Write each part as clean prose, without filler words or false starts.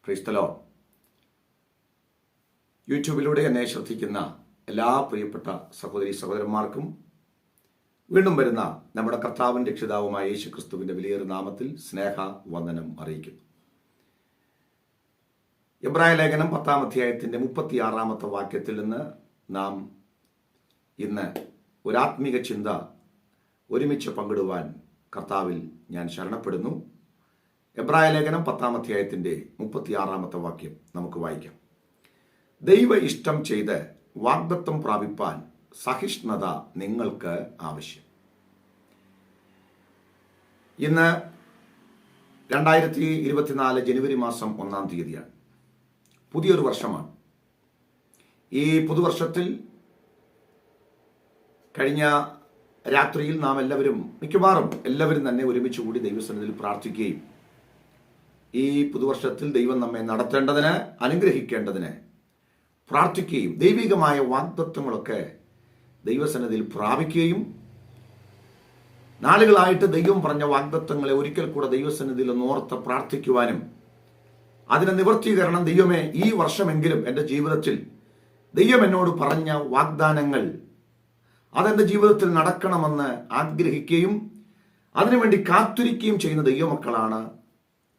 Price the Lord. യൂട്യൂബിലൂടെ എന്നെ ശ്രദ്ധിക്കുന്ന എല്ലാ പ്രിയപ്പെട്ട സഹോദരി സഹോദരന്മാർക്കും വീണ്ടും വരുന്ന നമ്മുടെ കർത്താവും രക്ഷിതാവുമായ യേശു ക്രിസ്തുവിന്റെ വിലയേറിയ നാമത്തിൽ സ്നേഹ വന്ദനം അറിയിക്കുന്നു. എബ്രായ ലേഖനം 10-ാം അധ്യായത്തിന്റെ 36-ാമത്തെ വാക്യത്തിൽ നിന്ന് നാം ഇന്ന് ഒരാത്മീക ചിന്ത ഒരുമിച്ച് പങ്കിടുവാൻ കർത്താവിൽ ഞാൻ ശരണപ്പെടുന്നു. എബ്രായ ലേഖനം 10-ാം അധ്യായത്തിന്റെ 36-ാമത്തെ വാക്യം നമുക്ക് വായിക്കാം. ദൈവ ഇഷ്ടം ചെയ്ത് വാഗ്ദത്തം പ്രാപിപ്പാൻ സഹിഷ്ണുത നിങ്ങൾക്ക് ആവശ്യം. ഇന്ന് 2024 ജനുവരി മാസം 1-ാം തീയതിയാണ്. പുതിയൊരു വർഷമാണ്. ഈ പുതുവർഷത്തിൽ കഴിഞ്ഞ രാത്രിയിൽ നാം എല്ലാവരും, മിക്കവാറും എല്ലാവരും തന്നെ ഒരുമിച്ച് കൂടി ദൈവസന്നിധിയിൽ പ്രാർത്ഥിക്കുകയും ഈ പുതുവർഷത്തിൽ ദൈവം നമ്മെ നടത്തേണ്ടതിന്, അനുഗ്രഹിക്കേണ്ടതിന് പ്രാർത്ഥിക്കുകയും ദൈവികമായ വാഗ്ദത്തങ്ങളൊക്കെ ദൈവസന്നിധിയിൽ പ്രാപിക്കുകയും നാളുകളായിട്ട് ദൈവം പറഞ്ഞ വാഗ്ദത്തങ്ങളെ ഒരിക്കൽ കൂടെ ദൈവസന്നിധിയിൽ ഓർത്ത് പ്രാർത്ഥിക്കുവാനും അതിന് നിവർത്തീകരണം, ദൈവമേ ഈ വർഷമെങ്കിലും എൻ്റെ ജീവിതത്തിൽ ദൈവം എന്നോട് പറഞ്ഞ വാഗ്ദാനങ്ങൾ അതെൻ്റെ ജീവിതത്തിൽ നടക്കണമെന്ന് ആഗ്രഹിക്കുകയും അതിനുവേണ്ടി കാത്തിരിക്കുകയും ചെയ്യുന്ന ദൈവമക്കളാണ്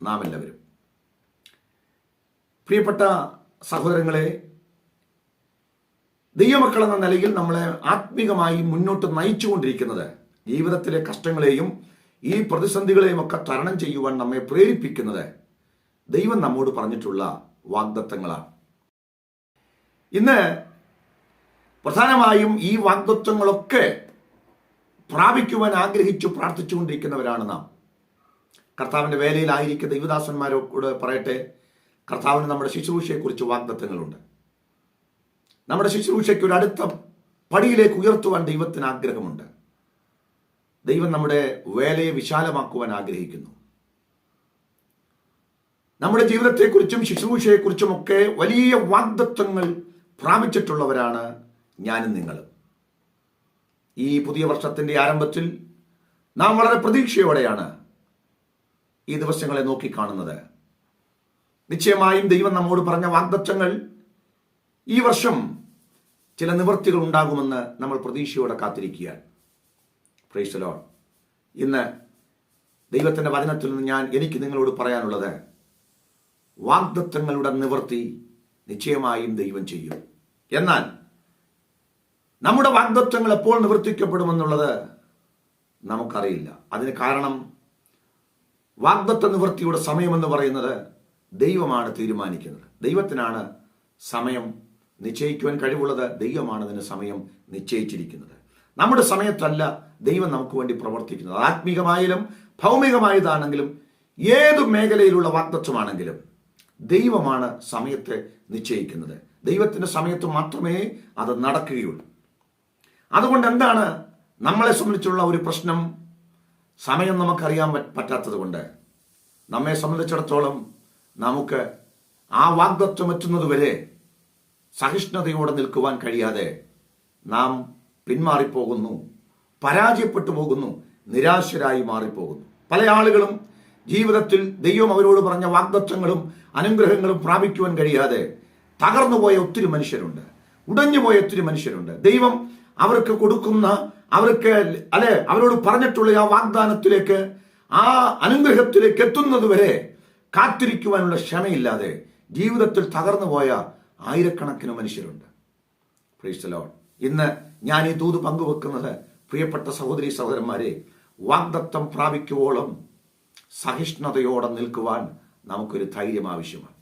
നാം എല്ലാവരും. പ്രിയപ്പെട്ട സഹോദരങ്ങളെ, ദൈവമക്കൾ എന്ന നിലയിൽ നമ്മളെ ആത്മീകമായി മുന്നോട്ട് നയിച്ചുകൊണ്ടിരിക്കുന്നത് ജീവിതത്തിലെ കഷ്ടങ്ങളെയും ഈ പ്രതിസന്ധികളെയും ഒക്കെ തരണം ചെയ്യുവാൻ നമ്മെ പ്രേരിപ്പിക്കുന്നത് ദൈവം നമ്മോട് പറഞ്ഞിട്ടുള്ള വാഗ്ദത്തങ്ങളാണ്. ഇന്ന് പ്രധാനമായും ഈ വാഗ്ദത്തങ്ങളൊക്കെ പ്രാപിക്കുവാൻ ആഗ്രഹിച്ചു പ്രാർത്ഥിച്ചുകൊണ്ടിരിക്കുന്നവരാണ് നാം. കർത്താവിൻ്റെ വേലയിലായിരിക്കുന്ന ദൈവദാസന്മാരോട് പറയട്ടെ, കർത്താവിന് നമ്മുടെ ശുശ്രൂഷയെക്കുറിച്ച് വാഗ്ദത്തങ്ങളുണ്ട്. നമ്മുടെ ശുശ്രൂഷയ്ക്ക് ഒരു അടുത്ത പടിയിലേക്ക് ഉയർത്തുവാൻ ദൈവത്തിന് ആഗ്രഹമുണ്ട്. ദൈവം നമ്മുടെ വേലയെ വിശാലമാക്കുവാൻ ആഗ്രഹിക്കുന്നു. നമ്മുടെ ജീവിതത്തെക്കുറിച്ചും ശുശ്രൂഷയെക്കുറിച്ചുമൊക്കെ വലിയ വാഗ്ദത്തങ്ങൾ പ്രാപിച്ചിട്ടുള്ളവരാണ് ഞാനും നിങ്ങളും. ഈ പുതിയ വർഷത്തിന്റെ ആരംഭത്തിൽ നാം വളരെ പ്രതീക്ഷയോടെയാണ് ഈ ദിവസങ്ങളെ നോക്കിക്കാണുന്നത്. നിശ്ചയമായും ദൈവം നമ്മോട് പറഞ്ഞ വാഗ്ദത്തങ്ങൾ ഈ വർഷം ചില നിവൃത്തികൾ ഉണ്ടാകുമെന്ന് നമ്മൾ പ്രതീക്ഷയോടെ കാത്തിരിക്കുകയാണ്. Price the Lord. ഇന്ന് ദൈവത്തിന്റെ വചനത്തിൽ നിന്ന് എനിക്ക് നിങ്ങളോട് പറയാനുള്ളത്, വാഗ്ദത്തങ്ങളുടെ നിവൃത്തി നിശ്ചയമായും ദൈവം ചെയ്യും. എന്നാൽ നമ്മുടെ വാഗ്ദത്തങ്ങൾ എപ്പോൾ നിവർത്തിക്കപ്പെടുമെന്നുള്ളത് നമുക്കറിയില്ല. അതിന് കാരണം വാഗ്ദത്ത നിവൃത്തിയുടെ സമയമെന്ന് പറയുന്നത് ദൈവമാണ് തീരുമാനിക്കുന്നത്. ദൈവത്തിനാണ് സമയം നിശ്ചയിക്കുവാൻ കഴിവുള്ളത്. ദൈവമാണ് അതിന് സമയം നിശ്ചയിച്ചിരിക്കുന്നത്. നമ്മുടെ സമയത്തല്ല ദൈവം നമുക്ക് വേണ്ടി പ്രവർത്തിക്കുന്നത്. ആത്മീകമായാലും ഭൗമികമായതാണെങ്കിലും ഏതു മേഖലയിലുള്ള വാഗ്ദത്തമാണെങ്കിലും ദൈവമാണ് സമയത്തെ നിശ്ചയിക്കുന്നത്. ദൈവത്തിന്റെ സമയത്ത് മാത്രമേ അത് നടക്കുകയുള്ളൂ. അതുകൊണ്ട് എന്താണ് നമ്മളെ സംബന്ധിച്ചുള്ള ഒരു പ്രശ്നം? സമയം നമുക്കറിയാൻ പറ്റാത്തത് കൊണ്ട് നമ്മെ സംബന്ധിച്ചിടത്തോളം നമുക്ക് ആ വാഗ്ദത്തം എത്തുന്നതുവരെ സഹിഷ്ണുതയോടെ നിൽക്കുവാൻ കഴിയാതെ നാം പിന്മാറിപ്പോകുന്നു, പരാജയപ്പെട്ടു പോകുന്നു, നിരാശരായി മാറിപ്പോകുന്നു. പല ആളുകളും ജീവിതത്തിൽ ദൈവം അവരോട് പറഞ്ഞ വാഗ്ദത്തങ്ങളും അനുഗ്രഹങ്ങളും പ്രാപിക്കുവാൻ കഴിയാതെ തകർന്നുപോയ ഒത്തിരി മനുഷ്യരുണ്ട്, ഉടഞ്ഞുപോയ ഒത്തിരി മനുഷ്യരുണ്ട്. ദൈവം അവർക്ക് കൊടുക്കുന്ന, അവരോട് പറഞ്ഞിട്ടുള്ള ആ വാഗ്ദാനത്തിലേക്ക്, ആ അനുഗ്രഹത്തിലേക്ക് എത്തുന്നതുവരെ കാത്തിരിക്കുവാനുള്ള ക്ഷമയില്ലാതെ ജീവിതത്തിൽ തകർന്നുപോയ ആയിരക്കണക്കിന് മനുഷ്യരുണ്ട്. Price the Lord. ഇന്ന് ഞാൻ ഈ ദൂത് പങ്കുവെക്കുന്നത്, പ്രിയപ്പെട്ട സഹോദരി സഹോദരന്മാരെ, വാഗ്ദത്തം പ്രാപിക്കുവോളം സഹിഷ്ണുതയോടെ നിൽക്കുവാൻ നമുക്കൊരു ധൈര്യം ആവശ്യമാണ്.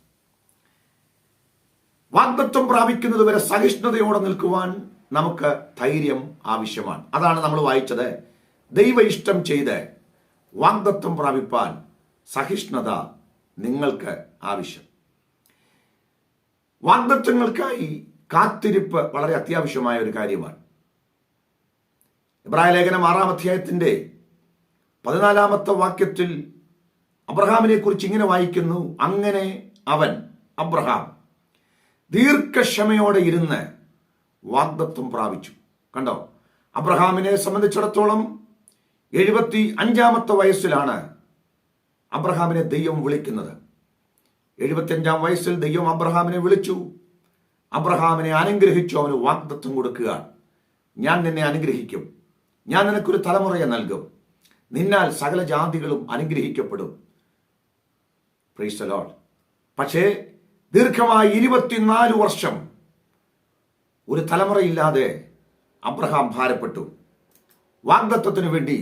വാഗ്ദത്തം പ്രാപിക്കുന്നത് വരെ സഹിഷ്ണുതയോടെ നിൽക്കുവാൻ നമുക്ക് ധൈര്യം ആവശ്യമാണ്. അതാണ് നമ്മൾ വായിച്ചത്. ദൈവ ഇഷ്ടം ചെയ്ത് വാഗ്ദത്തം പ്രാപിപ്പാൻ സഹിഷ്ണുത നിങ്ങൾക്ക് ആവശ്യം. വാഗ്ദത്തങ്ങൾക്കായി കാത്തിരിപ്പ് വളരെ അത്യാവശ്യമായ ഒരു കാര്യമാണ്. എബ്രായ ലേഖനം 6-ാം അധ്യായത്തിന്റെ 14-ാമത്തെ വാക്യത്തിൽ അബ്രഹാമിനെ കുറിച്ച് ഇങ്ങനെ വായിക്കുന്നു: അങ്ങനെ അവൻ, അബ്രഹാം, ദീർഘക്ഷമയോടെ ഇരുന്ന് വാഗ്ദത്തം പ്രാപിച്ചു. കണ്ടോ, അബ്രഹാമിനെ സംബന്ധിച്ചിടത്തോളം 75-ാമത്തെ വയസ്സിലാണ് അബ്രഹാമിനെ ദൈവം വിളിക്കുന്നത്. 75 വയസ്സിൽ ദൈവം അബ്രഹാമിനെ വിളിച്ചു, അബ്രഹാമിനെ അനുഗ്രഹിച്ചു, അവന് വാഗ്ദത്തം കൊടുക്കുക, ഞാൻ നിന്നെ അനുഗ്രഹിക്കും, ഞാൻ നിനക്കൊരു തലമുറയെ നൽകും, നിന്നാൽ സകല ജാതികളും അനുഗ്രഹിക്കപ്പെടും. Praise the Lord. പക്ഷേ ദീർഘമായി 24 വർഷം ഒരു തലമുറയില്ലാതെ അബ്രഹാം ഭാരപ്പെട്ടു. വാഗ്ദത്തത്തിനു വേണ്ടി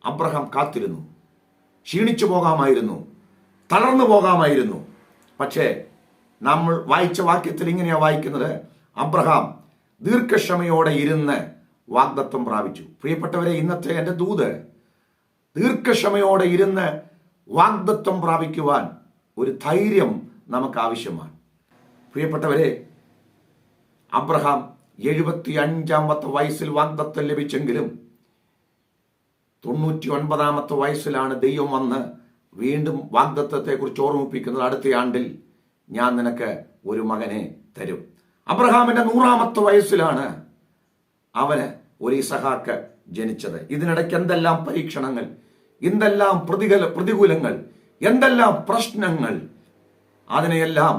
അബ്രഹാം കാത്തിരുന്നു. ക്ഷീണിച്ചു പോകാമായിരുന്നു, തളർന്നു പോകാമായിരുന്നു. പക്ഷേ നമ്മൾ വായിച്ച വാക്യത്തിൽ ഇങ്ങനെയാണ് വായിക്കുന്നത്, അബ്രഹാം ദീർഘക്ഷമയോടെ ഇരുന്ന് വാഗ്ദത്തം പ്രാപിച്ചു. പ്രിയപ്പെട്ടവരെ, ഇന്നത്തെ എൻ്റെ ദൂത് ദീർഘക്ഷമയോടെ ഇരുന്ന് വാഗ്ദത്തം പ്രാപിക്കുവാൻ ഒരു ധൈര്യം നമുക്ക് ആവശ്യമാണ്. പ്രിയപ്പെട്ടവരെ, അബ്രഹാം 75 വയസ്സിൽ വാഗ്ദത്തം ലഭിച്ചെങ്കിലും 99 വയസ്സിലാണ് ദൈവം വന്ന് വീണ്ടും വാഗ്ദത്തത്തെക്കുറിച്ച് ഓർമ്മിപ്പിക്കുന്നത്, അടുത്ത ആണ്ടിൽ ഞാൻ നിനക്ക് ഒരു മകനെ തരും. അബ്രഹാമിന്റെ 100 വയസ്സിലാണ് അവന് ഒരു ഇസഹാക്ക് ജനിച്ചത്. ഇതിനിടയ്ക്ക് എന്തെല്ലാം പരീക്ഷണങ്ങൾ, എന്തെല്ലാം പ്രതികൂലങ്ങൾ, എന്തെല്ലാം പ്രശ്നങ്ങൾ, അതിനെയെല്ലാം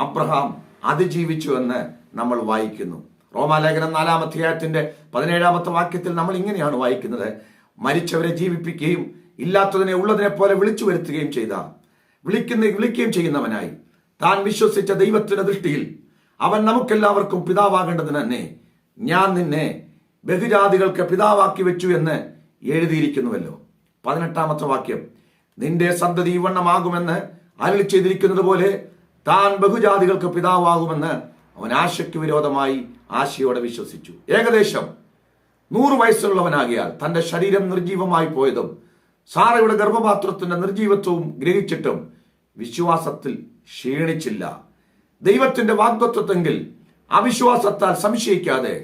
അബ്രഹാം അതിജീവിച്ചു എന്ന് നമ്മൾ വായിക്കുന്നു. റോമാലേഖനം 4 അധ്യായത്തിന്റെ 17 വാക്യത്തിൽ നമ്മൾ ഇങ്ങനെയാണ് വായിക്കുന്നത്, മരിച്ചവരെ ജീവിപ്പിക്കുകയും ഇല്ലാത്തതിനെ ഉള്ളതിനെ പോലെ വിളിച്ചു വരുത്തുകയും വിളിക്കുകയും ചെയ്യുന്നവനായി താൻ വിശ്വസിച്ച ദൈവത്തിന്റെ ദൃഷ്ടിയിൽ അവൻ നമുക്കെല്ലാവർക്കും പിതാവാകേണ്ടതിന് തന്നെ ഞാൻ നിന്നെ ബഹുജാതികൾക്ക് പിതാവാക്കി വെച്ചു എന്ന് എഴുതിയിരിക്കുന്നുവല്ലോ. 18 വാക്യം, നിന്റെ സന്തതി ഇവണ്ണമാകുമെന്ന് അരുളി ചെയ്തിരിക്കുന്നത് പോലെ താൻ ബഹുജാതികൾക്ക് പിതാവാകുമെന്ന് അവൻ ആശയ്ക്ക് വിരോധമായി ആശയോടെ വിശ്വസിച്ചു. ഏകദേശം 100 വയസ്സുള്ളവനാകിയാൽ തന്റെ ശരീരം നിർജീവമായി പോയതും സാറയുടെ ഗർഭപാത്രത്തിന്റെ നിർജീവത്വവും ഗ്രഹിച്ചിട്ടും വിശ്വാസത്തിൽ ക്ഷീണിച്ചില്ല. ദൈവത്തിന്റെ വാഗ്ദത്വത്തെങ്കിൽ അവിശ്വാസത്താൽ സംശയിക്കാതെ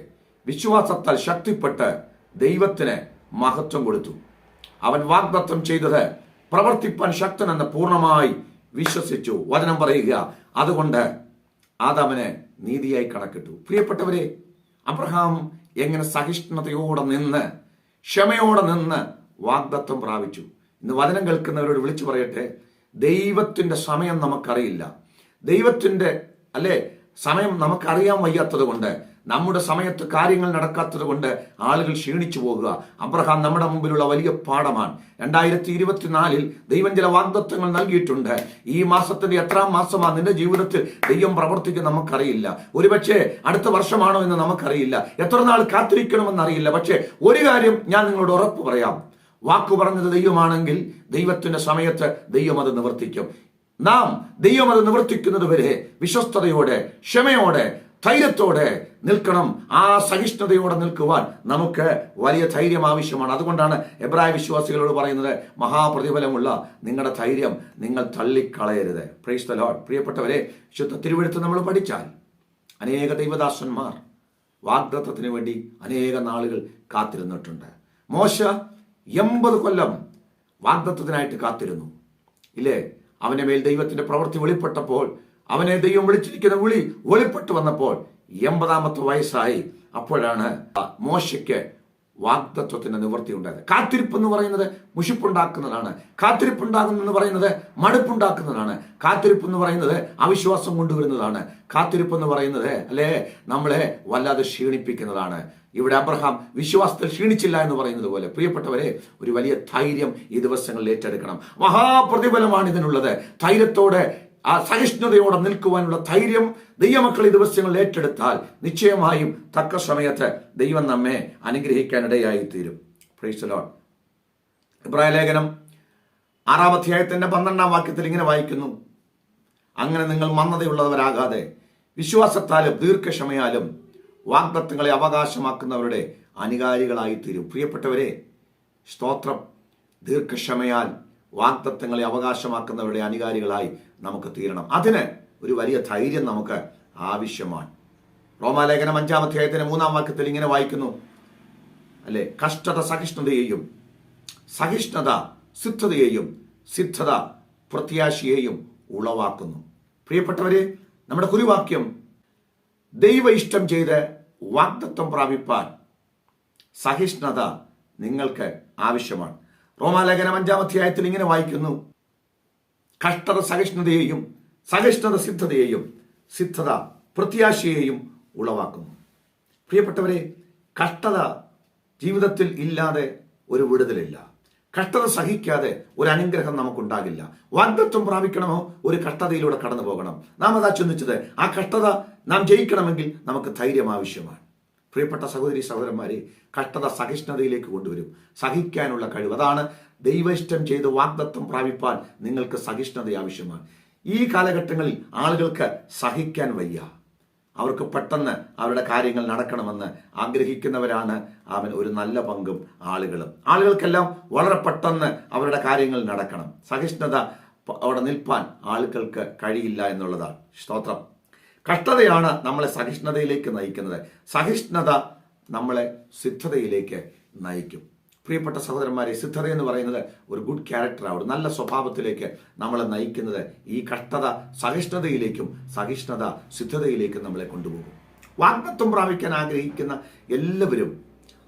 വിശ്വാസത്താൽ ശക്തിപ്പെട്ട് ദൈവത്തിന് മഹത്വം കൊടുത്തു. അവൻ വാഗ്ദത്തം ചെയ്തത് പ്രവർത്തിപ്പാൻ ശക്തനെന്ന് പൂർണ്ണമായി വിശ്വസിച്ചു. വചനം പറയുക, അതുകൊണ്ട് അതവന് നീതിയായി കണക്കിട്ടു. പ്രിയപ്പെട്ടവരെ, അബ്രഹാം എങ്ങനെ സഹിഷ്ണുതയോടെ നിന്ന്, ക്ഷമയോടെ നിന്ന് വാഗ്ദത്തം പ്രാപിച്ചു. ഇന്ന് വചനം കേൾക്കുന്നവരോട് വിളിച്ചു പറയട്ടെ, ദൈവത്തിന്റെ സമയം നമുക്കറിയില്ല. ദൈവത്തിന്റെ സമയം നമുക്കറിയാൻ വയ്യാത്തത് കൊണ്ട്, നമ്മുടെ സമയത്ത് കാര്യങ്ങൾ നടക്കാത്തത് കൊണ്ട് ആളുകൾ ക്ഷീണിച്ചു പോകുക. അബ്രഹാം നമ്മുടെ മുമ്പിലുള്ള വലിയ പാഠമാണ്. 2024 ദൈവം ചില വാഗ്ദത്തങ്ങൾ നൽകിയിട്ടുണ്ട്. ഈ മാസത്തിന്റെ എത്രാം മാസമാണ് നിന്റെ ജീവിതത്തിൽ ദൈവം പ്രവർത്തിക്കുക നമുക്കറിയില്ല. ഒരുപക്ഷെ അടുത്ത വർഷമാണോ എന്ന് നമുക്കറിയില്ല. എത്ര നാൾ കാത്തിരിക്കണമെന്ന് അറിയില്ല. പക്ഷേ ഒരു കാര്യം ഞാൻ നിങ്ങളോട് ഉറപ്പ് പറയാം, വാക്കു പറഞ്ഞത് ദൈവമാണെങ്കിൽ ദൈവത്തിന്റെ സമയത്ത് ദൈവം അത് നിവർത്തിക്കും. നാം ദൈവം അത് നിവർത്തിക്കുന്നത് വരെ വിശ്വസ്തയോടെ, ക്ഷമയോടെ, ധൈര്യത്തോടെ നിൽക്കണം. ആ സഹിഷ്ണുതയോടെ നിൽക്കുവാൻ നമുക്ക് വലിയ ധൈര്യം ആവശ്യമാണ്. അതുകൊണ്ടാണ് എബ്രായ വിശ്വാസികളോട് പറയുന്നത്, മഹാപ്രതിഫലമുള്ള നിങ്ങളുടെ ധൈര്യം നിങ്ങൾ തള്ളിക്കളയരുത്. Price the Lord. പ്രിയപ്പെട്ടവരെ, ശുദ്ധ തിരുവെഴുത്ത് നമ്മൾ പഠിച്ചാൽ അനേക ദൈവദാസന്മാർ വാഗ്ദത്തത്തിന് വേണ്ടി അനേക നാളുകൾ കാത്തിരുന്നിട്ടുണ്ട്. മോശ 80 കൊല്ലം വാഗ്ദത്തത്തിനായിട്ട് കാത്തിരുന്നു, ഇല്ലേ? അവന്റെ മേൽ ദൈവത്തിന്റെ പ്രവൃത്തി വെളിപ്പെട്ടപ്പോൾ, അവനെ ദൈവം വിളിച്ചിരിക്കുന്ന വിളി വെളിപ്പെട്ടു വന്നപ്പോൾ 80 വയസ്സായി. അപ്പോഴാണ് മോശയ്ക്ക് വാഗ്ദത്വത്തിന്റെ നിവൃത്തി ഉണ്ടായത്. കാത്തിരിപ്പ് എന്ന് പറയുന്നത് മുഷിപ്പുണ്ടാക്കുന്നതാണ്. കാത്തിരിപ്പുണ്ടാകുന്നെന്ന് പറയുന്നത് മടുപ്പുണ്ടാക്കുന്നതാണ്. കാത്തിരിപ്പ് എന്ന് പറയുന്നത് അവിശ്വാസം കൊണ്ടുവരുന്നതാണ്. കാത്തിരിപ്പ് എന്ന് പറയുന്നത് നമ്മളെ വല്ലാതെ ക്ഷീണിപ്പിക്കുന്നതാണ്. ഇവിടെ അബ്രഹാം വിശ്വാസത്തിൽ ക്ഷീണിച്ചില്ല എന്ന് പറയുന്നത് പോലെ, പ്രിയപ്പെട്ടവരെ, ഒരു വലിയ ധൈര്യം ഈ ദിവസങ്ങളിൽ ഏറ്റെടുക്കണം. മഹാപ്രതിഫലമാണ് ഇതിനുള്ളത്. ധൈര്യത്തോടെ, ആ സഹിഷ്ണുതയോടെ നിൽക്കുവാനുള്ള ധൈര്യം ദൈവമക്കൾ ഈ ദിവസങ്ങളിൽ ഏറ്റെടുത്താൽ നിശ്ചയമായും തക്ക സമയത്ത് ദൈവം നമ്മെ അനുഗ്രഹിക്കാനിടയായി തീരും. Price the Lord. എബ്രായ ലേഖനം 6 അധ്യായത്തിന്റെ 12 വാക്യത്തിൽ ഇങ്ങനെ വായിക്കുന്നു, അങ്ങനെ നിങ്ങൾ മന്ദതയുള്ളവരാകാതെ വിശ്വാസത്താലും ദീർഘക്ഷമയാലും വാഗ്ദത്തങ്ങളെ അവകാശമാക്കുന്നവരുടെ അനുകാരികളായി തീരും. പ്രിയപ്പെട്ടവരെ, സ്തോത്രം. ദീർഘക്ഷമയാൽ വാഗ്ദത്തങ്ങളെ അവകാശമാക്കുന്നവരുടെ അനുകാരികളായി നമുക്ക് തീരണം. അതിന് ഒരു വലിയ ധൈര്യം നമുക്ക് ആവശ്യമാണ്. റോമാലേഖനം 5 അധ്യായത്തിന്റെ 3 വാക്യത്തിൽ ഇങ്ങനെ വായിക്കുന്നു, കഷ്ടത സഹിഷ്ണുതയെയും, സഹിഷ്ണുത സിദ്ധതയെയും, സിദ്ധത പ്രത്യാശയെയും ഉളവാക്കുന്നു. പ്രിയപ്പെട്ടവരെ, നമ്മുടെ കുറിവാക്യം ദൈവ ഇഷ്ടം ചെയ്ത് വാഗ്ദത്തം പ്രാപിപ്പാൻ സഹിഷ്ണുത നിങ്ങൾക്ക് ആവശ്യമാണ്. റോമാലേഖനം 5 അധ്യായത്തിൽ ഇങ്ങനെ വായിക്കുന്നു, കഷ്ടത സഹിഷ്ണുതയെയും, സഹിഷ്ണുത സിദ്ധതയെയും, സിദ്ധത പ്രത്യാശയെയും ഉളവാക്കുന്നു. പ്രിയപ്പെട്ടവരെ, കഷ്ടത ജീവിതത്തിൽ ഇല്ലാതെ ഒരു വിടുതലില്ല. കഷ്ടത സഹിക്കാതെ ഒരു അനുഗ്രഹം നമുക്കുണ്ടാകില്ല. വാഗ്ദത്വം പ്രാപിക്കണമോ, ഒരു കഷ്ടതയിലൂടെ കടന്നു പോകണം. നാം അതാ ചിന്തിച്ചത്. ആ കഷ്ടത നാം ജയിക്കണമെങ്കിൽ നമുക്ക് ധൈര്യം ആവശ്യമാണ്. പ്രിയപ്പെട്ട സഹോദരി സഹോദരന്മാരെ, കഷ്ടത സഹിഷ്ണുതയിലേക്ക് കൊണ്ടുവരും. സഹിക്കാനുള്ള കഴിവ്, അതാണ് ദൈവഇഷ്ടം ചെയ്ത് വാഗ്ദത്വം പ്രാപിപ്പാൻ നിങ്ങൾക്ക് സഹിഷ്ണുത ആവശ്യമാണ്. ഈ കാലഘട്ടങ്ങളിൽ ആളുകൾക്ക് സഹിക്കാൻ വയ്യ. അവർക്ക് പെട്ടെന്ന് അവരുടെ കാര്യങ്ങൾ നടക്കണമെന്ന് ആഗ്രഹിക്കുന്നവരാണ് ഒരു നല്ല പങ്കും ആളുകൾക്കെല്ലാം വളരെ പെട്ടെന്ന് അവരുടെ കാര്യങ്ങൾ നടക്കണം. സഹിഷ്ണുത അവിടെ നിൽപ്പാൻ ആളുകൾക്ക് കഴിയില്ല എന്നുള്ളതാണ്. സ്തോത്രം. കഷ്ടതയാണ് നമ്മളെ സഹിഷ്ണുതയിലേക്ക് നയിക്കുന്നത്. സഹിഷ്ണുത നമ്മളെ സിദ്ധതയിലേക്ക് നയിക്കും. പ്രിയപ്പെട്ട സഹോദരന്മാരെ, സിദ്ധത എന്ന് പറയുന്നത് ഒരു ഗുഡ് ക്യാരക്ടറാണ്. ഒരു നല്ല സ്വഭാവത്തിലേക്ക് നമ്മളെ നയിക്കുന്നത് ഈ കഷ്ടത സഹിഷ്ണുതയിലേക്കും സഹിഷ്ണുത സിദ്ധതയിലേക്കും നമ്മളെ കൊണ്ടുപോകും. വാഗ്ദത്വം പ്രാപിക്കാൻ ആഗ്രഹിക്കുന്ന എല്ലാവരും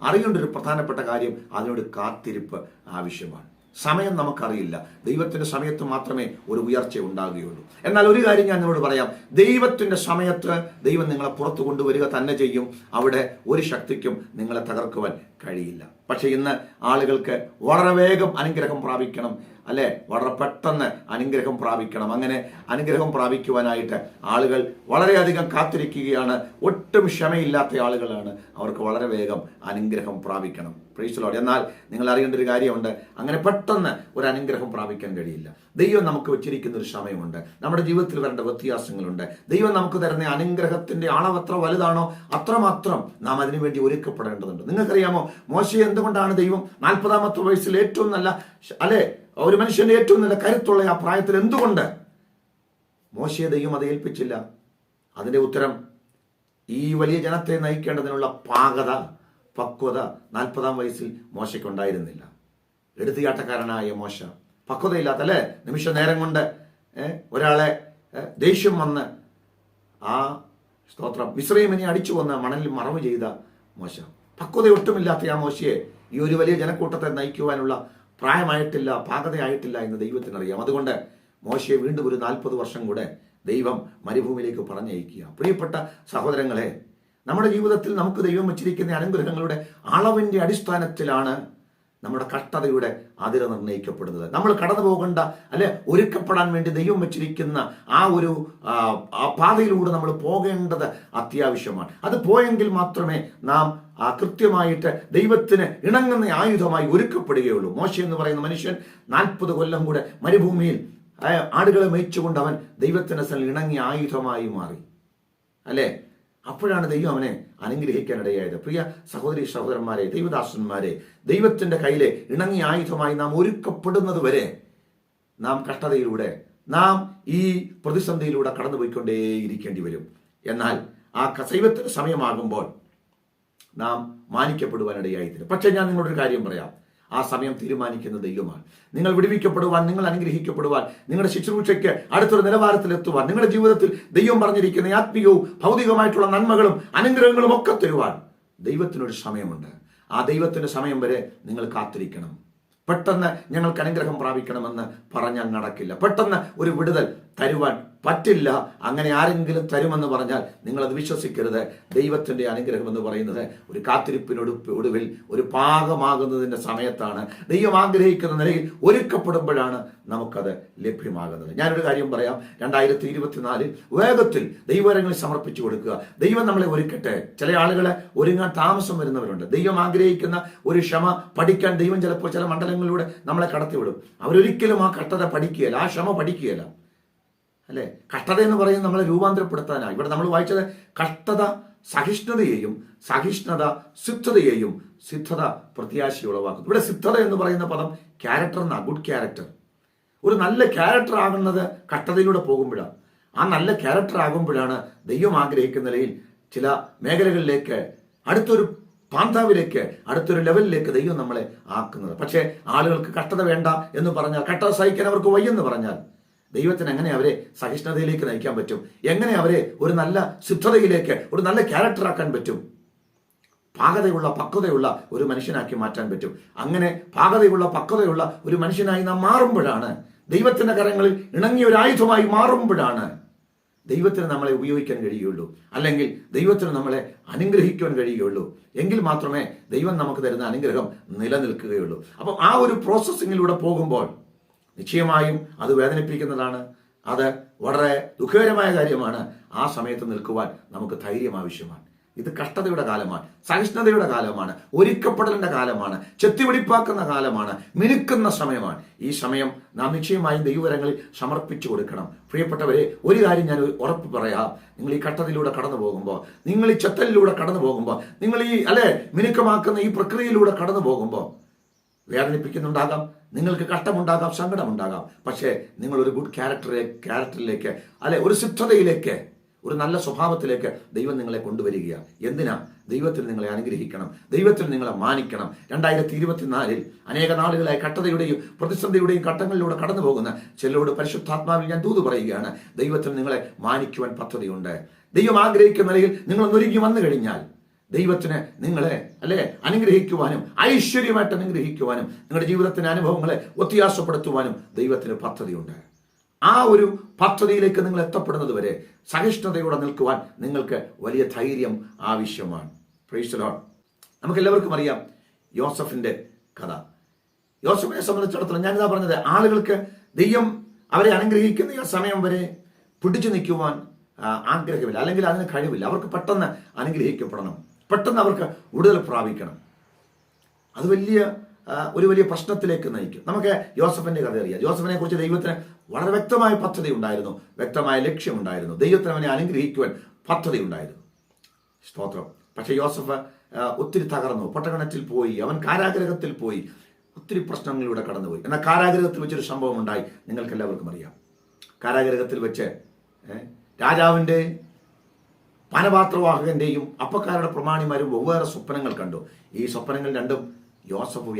അറിയേണ്ട ഒരു പ്രധാനപ്പെട്ട കാര്യം, അതിനോട് കാത്തിരിപ്പ് ആവശ്യമാണ്. സമയം നമുക്കറിയില്ല. ദൈവത്തിന്റെ സമയത്ത് മാത്രമേ ഒരു ഉയർച്ച ഉണ്ടാകുകയുള്ളൂ. എന്നാൽ ഒരു കാര്യം ഞാൻ നിങ്ങളോട് പറയാം, ദൈവത്തിന്റെ സമയത്ത് ദൈവം നിങ്ങളെ പുറത്തു കൊണ്ടുവരിക തന്നെ ചെയ്യും. അവിടെ ഒരു ശക്തിക്കും നിങ്ങളെ തകർക്കുവാൻ കഴിയില്ല. പക്ഷെ ഇന്ന് ആളുകൾക്ക് വളരെ വേഗം അനുഗ്രഹം പ്രാപിക്കണം, അല്ലെ? വളരെ പെട്ടെന്ന് അനുഗ്രഹം പ്രാപിക്കണം. അങ്ങനെ അനുഗ്രഹം പ്രാപിക്കുവാനായിട്ട് ആളുകൾ വളരെയധികം കാത്തിരിക്കുകയാണ്. ഒട്ടും ക്ഷമയില്ലാത്ത ആളുകളാണ്. അവർക്ക് വളരെ വേഗം അനുഗ്രഹം പ്രാപിക്കണം. Praise the Lord. എന്നാൽ നിങ്ങൾ അറിയേണ്ട ഒരു കാര്യമുണ്ട്, അങ്ങനെ പെട്ടെന്ന് ഒരു അനുഗ്രഹം പ്രാപിക്കാൻ കഴിയില്ല. ദൈവം നമുക്ക് വെച്ചിരിക്കുന്ന ഒരു സമയമുണ്ട്. നമ്മുടെ ജീവിതത്തിൽ വരേണ്ട വ്യത്യാസങ്ങളുണ്ട്. ദൈവം നമുക്ക് തരുന്ന അനുഗ്രഹത്തിന്റെ അളവ് എത്ര വലുതാണോ അത്രമാത്രം നാം അതിനുവേണ്ടി ഒരുക്കപ്പെടേണ്ടതുണ്ട്. നിങ്ങൾക്കറിയാമോ, മോശയെ എന്തുകൊണ്ടാണ് ദൈവം 40-ാമത്തെ വയസ്സിൽ ഏറ്റവും നല്ല, അല്ലെ, ഒരു മനുഷ്യന്റെ ഏറ്റവും നല്ല കരുത്തുള്ള ആ പ്രായത്തിൽ എന്തുകൊണ്ട് മോശയെ ദൈവം അത് ഏൽപ്പിച്ചില്ല? അതിന്റെ ഉത്തരം, ഈ വലിയ ജനത്തെ നയിക്കേണ്ടതിനുള്ള പക്വത 40-ാം വയസ്സിൽ മോശയ്ക്കുണ്ടായിരുന്നില്ല. എടുത്തുചാട്ടക്കാരനായ മോശ, പക്വതയില്ലാത്ത, അല്ലെ, നിമിഷ നേരം കൊണ്ട് ഒരാളെ ദേഷ്യം വന്ന് സ്തോത്രം മിസ്രയീമിനെ അടിച്ചു വന്ന് മണലിൽ മറവ് ചെയ്ത മോശ, പക്വത ഒട്ടുമില്ലാത്ത ആ മോശയെ ഈ ഒരു വലിയ ജനക്കൂട്ടത്തെ നയിക്കുവാനുള്ള പ്രായമായിട്ടില്ല, പാകതയായിട്ടില്ല എന്ന് ദൈവത്തിനറിയാം. അതുകൊണ്ട് മോശയെ വീണ്ടും ഒരു 40 വർഷം കൂടെ ദൈവം മരുഭൂമിയിലേക്ക് പറഞ്ഞയക്കുക. പ്രിയപ്പെട്ട സഹോദരങ്ങളെ, നമ്മുടെ ജീവിതത്തിൽ നമുക്ക് ദൈവം വെച്ചിരിക്കുന്ന അനുഗ്രഹങ്ങളുടെ അളവിന്റെ അടിസ്ഥാനത്തിലാണ് നമ്മുടെ കഷ്ടതയുടെ അതിര് നിർണ്ണയിക്കപ്പെടുന്നത്. നമ്മൾ കടന്നു പോകേണ്ട, അല്ലെ, ഒരുക്കപ്പെടാൻ വേണ്ടി ദൈവം വെച്ചിരിക്കുന്ന ആ ഒരു പാതയിലൂടെ നമ്മൾ പോകേണ്ടത് അത്യാവശ്യമാണ്. അത് പോയെങ്കിൽ മാത്രമേ നാം കൃത്യമായിട്ട് ദൈവത്തിന് ഇണങ്ങുന്ന ആയുധമായി ഒരുക്കപ്പെടുകയുള്ളൂ. മോശ എന്ന് പറയുന്ന മനുഷ്യൻ 40 കൊല്ലം കൂടെ മരുഭൂമിയിൽ ആടുകളെ മേയിച്ചുകൊണ്ട് അവൻ ദൈവത്തിന് ഇണങ്ങിയ ആയുധമായി മാറി, അല്ലെ? അപ്പോഴാണ് ദൈവം അവനെ അനുഗ്രഹിക്കാനിടയായത്. പ്രിയ സഹോദരി സഹോദരന്മാരെ, ദൈവദാസന്മാരെ, ദൈവത്തിന്റെ കയ്യിലെ ഇണങ്ങിയ ആയുധമായി നാം ഒരുക്കപ്പെടുന്നത് വരെ നാം കഷ്ടതയിലൂടെ, നാം ഈ പ്രതിസന്ധിയിലൂടെ കടന്നുപോയിക്കൊണ്ടേയിരിക്കേണ്ടി വരും. എന്നാൽ ആ ദൈവത്തിന്റെ സമയമാകുമ്പോൾ നാം മാനിക്കപ്പെടുവാനിടയായിത്തീരും. പക്ഷെ ഞാൻ നിങ്ങളോടൊരു കാര്യം പറയാം, ആ സമയം തീരുമാനിക്കുന്ന ദൈവമാണ്. നിങ്ങൾ വിടുവിക്കപ്പെടുവാൻ, നിങ്ങൾ അനുഗ്രഹിക്കപ്പെടുവാൻ, നിങ്ങളുടെ ശുശ്രൂഷയ്ക്ക് അടുത്തൊരു നിലവാരത്തിലെത്തുവാൻ, നിങ്ങളുടെ ജീവിതത്തിൽ ദൈവം പറഞ്ഞിരിക്കുന്ന ആത്മീയവും ഭൗതികമായിട്ടുള്ള നന്മകളും അനുഗ്രഹങ്ങളും ഒക്കെ തരുവാൻ ദൈവത്തിനൊരു സമയമുണ്ട്. ആ ദൈവത്തിന്റെ സമയം വരെ നിങ്ങൾ കാത്തിരിക്കണം. പെട്ടെന്ന് ഞങ്ങൾക്ക് അനുഗ്രഹം പ്രാപിക്കണമെന്ന് പറഞ്ഞാൽ നടക്കില്ല. പെട്ടെന്ന് ഒരു വിടുതൽ തരുവാൻ പറ്റില്ല. അങ്ങനെ ആരെങ്കിലും തരുമെന്ന് പറഞ്ഞാൽ നിങ്ങളത് വിശ്വസിക്കരുത്. ദൈവത്തിന്റെ അനുഗ്രഹം എന്ന് പറയുന്നത് ഒരു ഒടുവിൽ ഒരു പാകമാകുന്നതിന്റെ സമയത്താണ്. ദൈവം ആഗ്രഹിക്കുന്ന നിലയിൽ ഒരുക്കപ്പെടുമ്പോഴാണ് നമുക്കത് ലഭ്യമാകുന്നത്. ഞാനൊരു കാര്യം പറയാം, 2024 വേഗത്തിൽ ദൈവകരങ്ങളിൽ സമർപ്പിച്ചു കൊടുക്കുക. ദൈവം നമ്മളെ ഒരുക്കട്ടെ. ചില ആളുകളെ ഒരുങ്ങാൻ താമസം വരുന്നവരുണ്ട്. ദൈവം ആഗ്രഹിക്കുന്ന ഒരു ക്ഷമ പഠിക്കാൻ ദൈവം ചിലപ്പോൾ ചില മണ്ഡലങ്ങളിലൂടെ നമ്മളെ കടത്തിവിടും. അവരൊരിക്കലും ആ കഷ്ടത പഠിക്കുകയില്ല, ആ ക്ഷമ പഠിക്കുകയില്ല, അല്ലെ? കഷ്ടത എന്ന് പറയുന്നത് നമ്മളെ രൂപാന്തരപ്പെടുത്താനാണ്. ഇവിടെ നമ്മൾ വായിച്ചത് കഷ്ടത സഹിഷ്ണുതയെയും സഹിഷ്ണുത സിദ്ധതയെയും, സിദ്ധത പ്രത്യാശ ഉളവാക്കുന്നു. ഇവിടെ സിദ്ധത എന്ന് പറയുന്ന പദം ക്യാരക്ടർ എന്നാ, ഗുഡ് ക്യാരക്ടർ. ഒരു നല്ല ക്യാരക്ടർ ആകുന്നത് കഷ്ടതയിലൂടെ പോകുമ്പോഴാണ്. ആ നല്ല ക്യാരക്ടർ ആകുമ്പോഴാണ് ദൈവം ആഗ്രഹിക്കുന്ന നിലയിൽ ചില മേഖലകളിലേക്ക്, അടുത്തൊരു പാന്താവിലേക്ക്, അടുത്തൊരു ലെവലിലേക്ക് ദൈവം നമ്മളെ ആക്കുന്നത്. പക്ഷേ ആളുകൾക്ക് കഷ്ടത വേണ്ട എന്ന് പറഞ്ഞാൽ, കഷ്ടത സഹിക്കാൻ അവർക്ക് വയ്യെന്ന് പറഞ്ഞാൽ ദൈവത്തിന് എങ്ങനെ അവരെ സഹിഷ്ണുതയിലേക്ക് നയിക്കാൻ പറ്റും? എങ്ങനെ അവരെ ഒരു നല്ല സിദ്ധതയിലേക്ക്, ഒരു നല്ല ക്യാരക്ടറാക്കാൻ പറ്റും? പാകതയുള്ള പക്വതയുള്ള ഒരു മനുഷ്യനാക്കി മാറ്റാൻ പറ്റും. അങ്ങനെ പാകതയുള്ള പക്വതയുള്ള ഒരു മനുഷ്യനായി നാം മാറുമ്പോഴാണ് ദൈവത്തിന്റെ കരങ്ങളിൽ ഇണങ്ങിയ ഒരു ആയുധമായി മാറുമ്പോഴാണ് ദൈവത്തിന് നമ്മളെ ഉപയോഗിക്കാൻ കഴിയുകയുള്ളൂ, അല്ലെങ്കിൽ ദൈവത്തിന് നമ്മളെ അനുഗ്രഹിക്കാൻ കഴിയുകയുള്ളൂ. എങ്കിൽ മാത്രമേ ദൈവം നമുക്ക് തരുന്ന അനുഗ്രഹം നിലനിൽക്കുകയുള്ളൂ. അപ്പം ആ ഒരു പ്രോസസ്സിങ്ങിലൂടെ പോകുമ്പോൾ നിശ്ചയമായും അത് വേദനിപ്പിക്കുന്നതാണ്, അത് വളരെ ദുഃഖകരമായ കാര്യമാണ്. ആ സമയത്ത് നിൽക്കുവാൻ നമുക്ക് ധൈര്യം ആവശ്യമാണ്. ഇത് കഷ്ടതയുടെ കാലമാണ്, സഹിഷ്ണുതയുടെ കാലമാണ്, ഒരുക്കപ്പെടലിന്റെ കാലമാണ്, ചെത്തിപിടിപ്പാക്കുന്ന കാലമാണ്, മിനുക്കുന്ന സമയമാണ്. ഈ സമയം നാം നിശ്ചയമായും ദൈവകരങ്ങളിൽ സമർപ്പിച്ചു കൊടുക്കണം. പ്രിയപ്പെട്ടവരെ, ഒരു കാര്യം ഞാൻ ഉറപ്പ് പറയാം, നിങ്ങൾ ഈ കഷ്ടതയിലൂടെ കടന്നു പോകുമ്പോൾ, നിങ്ങൾ ഈ ചെത്തലിലൂടെ കടന്നു പോകുമ്പോൾ, നിങ്ങൾ ഈ മിനുക്കമാക്കുന്ന ഈ പ്രക്രിയയിലൂടെ കടന്നു പോകുമ്പോൾ വേദനിപ്പിക്കുന്നുണ്ടാകാം, നിങ്ങൾക്ക് കഷ്ടമുണ്ടാകാം, സങ്കടമുണ്ടാകാം. പക്ഷേ നിങ്ങൾ ഒരു ഗുഡ് ക്യാരക്ടറിലേക്ക് ഒരു സിദ്ധതയിലേക്ക്, ഒരു നല്ല സ്വഭാവത്തിലേക്ക് ദൈവം നിങ്ങളെ കൊണ്ടുവരികയാണ്. എന്തിനാ? ദൈവത്തിൽ നിങ്ങളെ അനുഗ്രഹിക്കണം, ദൈവത്തിൽ നിങ്ങളെ മാനിക്കണം. 2024 അനേക നാളുകളായി കഷ്ടതയുടെയും പ്രതിസന്ധിയുടെയും ഘട്ടങ്ങളിലൂടെ കടന്നു പോകുന്ന ചിലരോട് പരിശുദ്ധാത്മാവിൽ ഞാൻ ദൂത് പറയുകയാണ്, ദൈവത്തിൽ നിങ്ങളെ മാനിക്കുവാൻ പദ്ധതിയുണ്ട്. ദൈവം ആഗ്രഹിക്കുന്ന നിലയിൽ നിങ്ങളൊന്നൊരുങ്ങി വന്നു കഴിഞ്ഞാൽ ദൈവത്തിന് നിങ്ങളെ അനുഗ്രഹിക്കുവാനും ഐശ്വര്യമായിട്ട് അനുഗ്രഹിക്കുവാനും നിങ്ങളുടെ ജീവിതത്തിന്റെ അനുഭവങ്ങളെ വ്യത്യാസപ്പെടുത്തുവാനും ദൈവത്തിന് പദ്ധതിയുണ്ട്. ആ ഒരു പദ്ധതിയിലേക്ക് നിങ്ങൾ എത്തപ്പെടുന്നത് വരെ സഹിഷ്ണുതയോടെ നിൽക്കുവാൻ നിങ്ങൾക്ക് വലിയ ധൈര്യം ആവശ്യമാണ്. Price the Lord. നമുക്കെല്ലാവർക്കും അറിയാം യോസഫിന്റെ കഥ. യോസഫിനെ സംബന്ധിച്ചിടത്തോളം ഞാനിതാ പറഞ്ഞത്, ആളുകൾക്ക് ദൈവം അവരെ അനുഗ്രഹിക്കുന്ന ഈ സമയം വരെ പിടിച്ചു നിൽക്കുവാൻ ആഗ്രഹമില്ല, അല്ലെങ്കിൽ അതിന് കഴിവില്ല. അവർക്ക് പെട്ടെന്ന് അനുഗ്രഹിക്കപ്പെടണം, പെട്ടെന്ന് അവർക്ക് വിടുതൽ പ്രാപിക്കണം. അത് ഒരു വലിയ പ്രശ്നത്തിലേക്ക് നയിക്കും. നമുക്ക് യോസഫിന്റെ കഥ അറിയാം. യോസഫിനെ കുറിച്ച് ദൈവത്തിന് വളരെ വ്യക്തമായ പദ്ധതി ഉണ്ടായിരുന്നു, വ്യക്തമായ ലക്ഷ്യമുണ്ടായിരുന്നു. ദൈവത്തിന് അവനെ അനുഗ്രഹിക്കുവാൻ പദ്ധതി ഉണ്ടായിരുന്നു. സ്തോത്രം. പക്ഷെ യോസഫ് ഒത്തിരി തകർന്നു, പട്ടണത്തിൽ പോയി, അവൻ കാരാഗ്രഹത്തിൽ പോയി, ഒത്തിരി പ്രശ്നങ്ങളിലൂടെ കടന്നുപോയി. എന്നാൽ കാരാഗ്രഹത്തിൽ വെച്ചൊരു സംഭവം ഉണ്ടായി, നിങ്ങൾക്ക് എല്ലാവർക്കും അറിയാം. കാരാഗ്രഹത്തിൽ വെച്ച് രാജാവിന്റെ പാനപാത്രവാഹകന്റെയും അപ്പക്കാരുടെ പ്രമാണിമാരും വെവ്വേറെ സ്വപ്നങ്ങൾ കണ്ടു. ഈ സ്വപ്നങ്ങൾ രണ്ടും യോസഫ്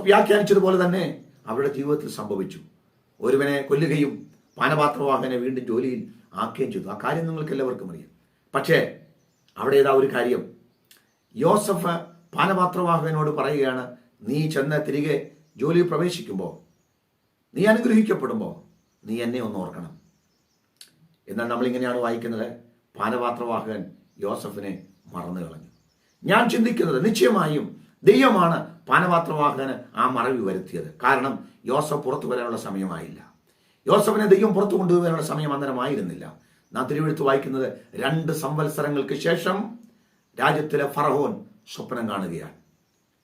വ്യാഖ്യാനിച്ചതുപോലെ തന്നെ അവരുടെ ജീവിതത്തിൽ സംഭവിച്ചു. ഒരുവനെ കൊല്ലുകയും പാനപാത്രവാഹകനെ വീണ്ടും ജോലിയിൽ ആക്കുകയും ചെയ്തു. ആ കാര്യം നിങ്ങൾക്ക് എല്ലാവർക്കും അറിയാം. പക്ഷേ അവിടെ ഏതാ ഒരു കാര്യം, യോസഫ് പാനപാത്രവാഹകനോട് പറയുകയാണ്, നീ ചെന്ന് തിരികെ ജോലിയിൽ പ്രവേശിക്കുമ്പോൾ, നീ അനുഗ്രഹിക്കപ്പെടുമ്പോൾ നീ എന്നെ ഒന്ന് ഓർക്കണം. എന്നാൽ നമ്മളിങ്ങനെയാണ് വായിക്കുന്നത്, പാനപാത്രവാഹകൻ യോസഫിനെ മറന്നു കളഞ്ഞു. ഞാൻ ചിന്തിക്കുന്നത് നിശ്ചയമായും ദൈവമാണ് പാനപാത്രവാഹകന് ആ മറവി വരുത്തിയത്. കാരണം യോസഫ് പുറത്തു വരാനുള്ള സമയമായില്ല. യോസഫിനെ ദൈവം പുറത്തു കൊണ്ടുവരാനുള്ള സമയം അന്നേരമായിരുന്നില്ല. നാം തിരുവെഴുത്ത് വായിക്കുന്നത് 2 സംവത്സരങ്ങൾക്ക് ശേഷം രാജ്യത്തിലെ ഫറവോൻ സ്വപ്നം കാണുകയാണ്.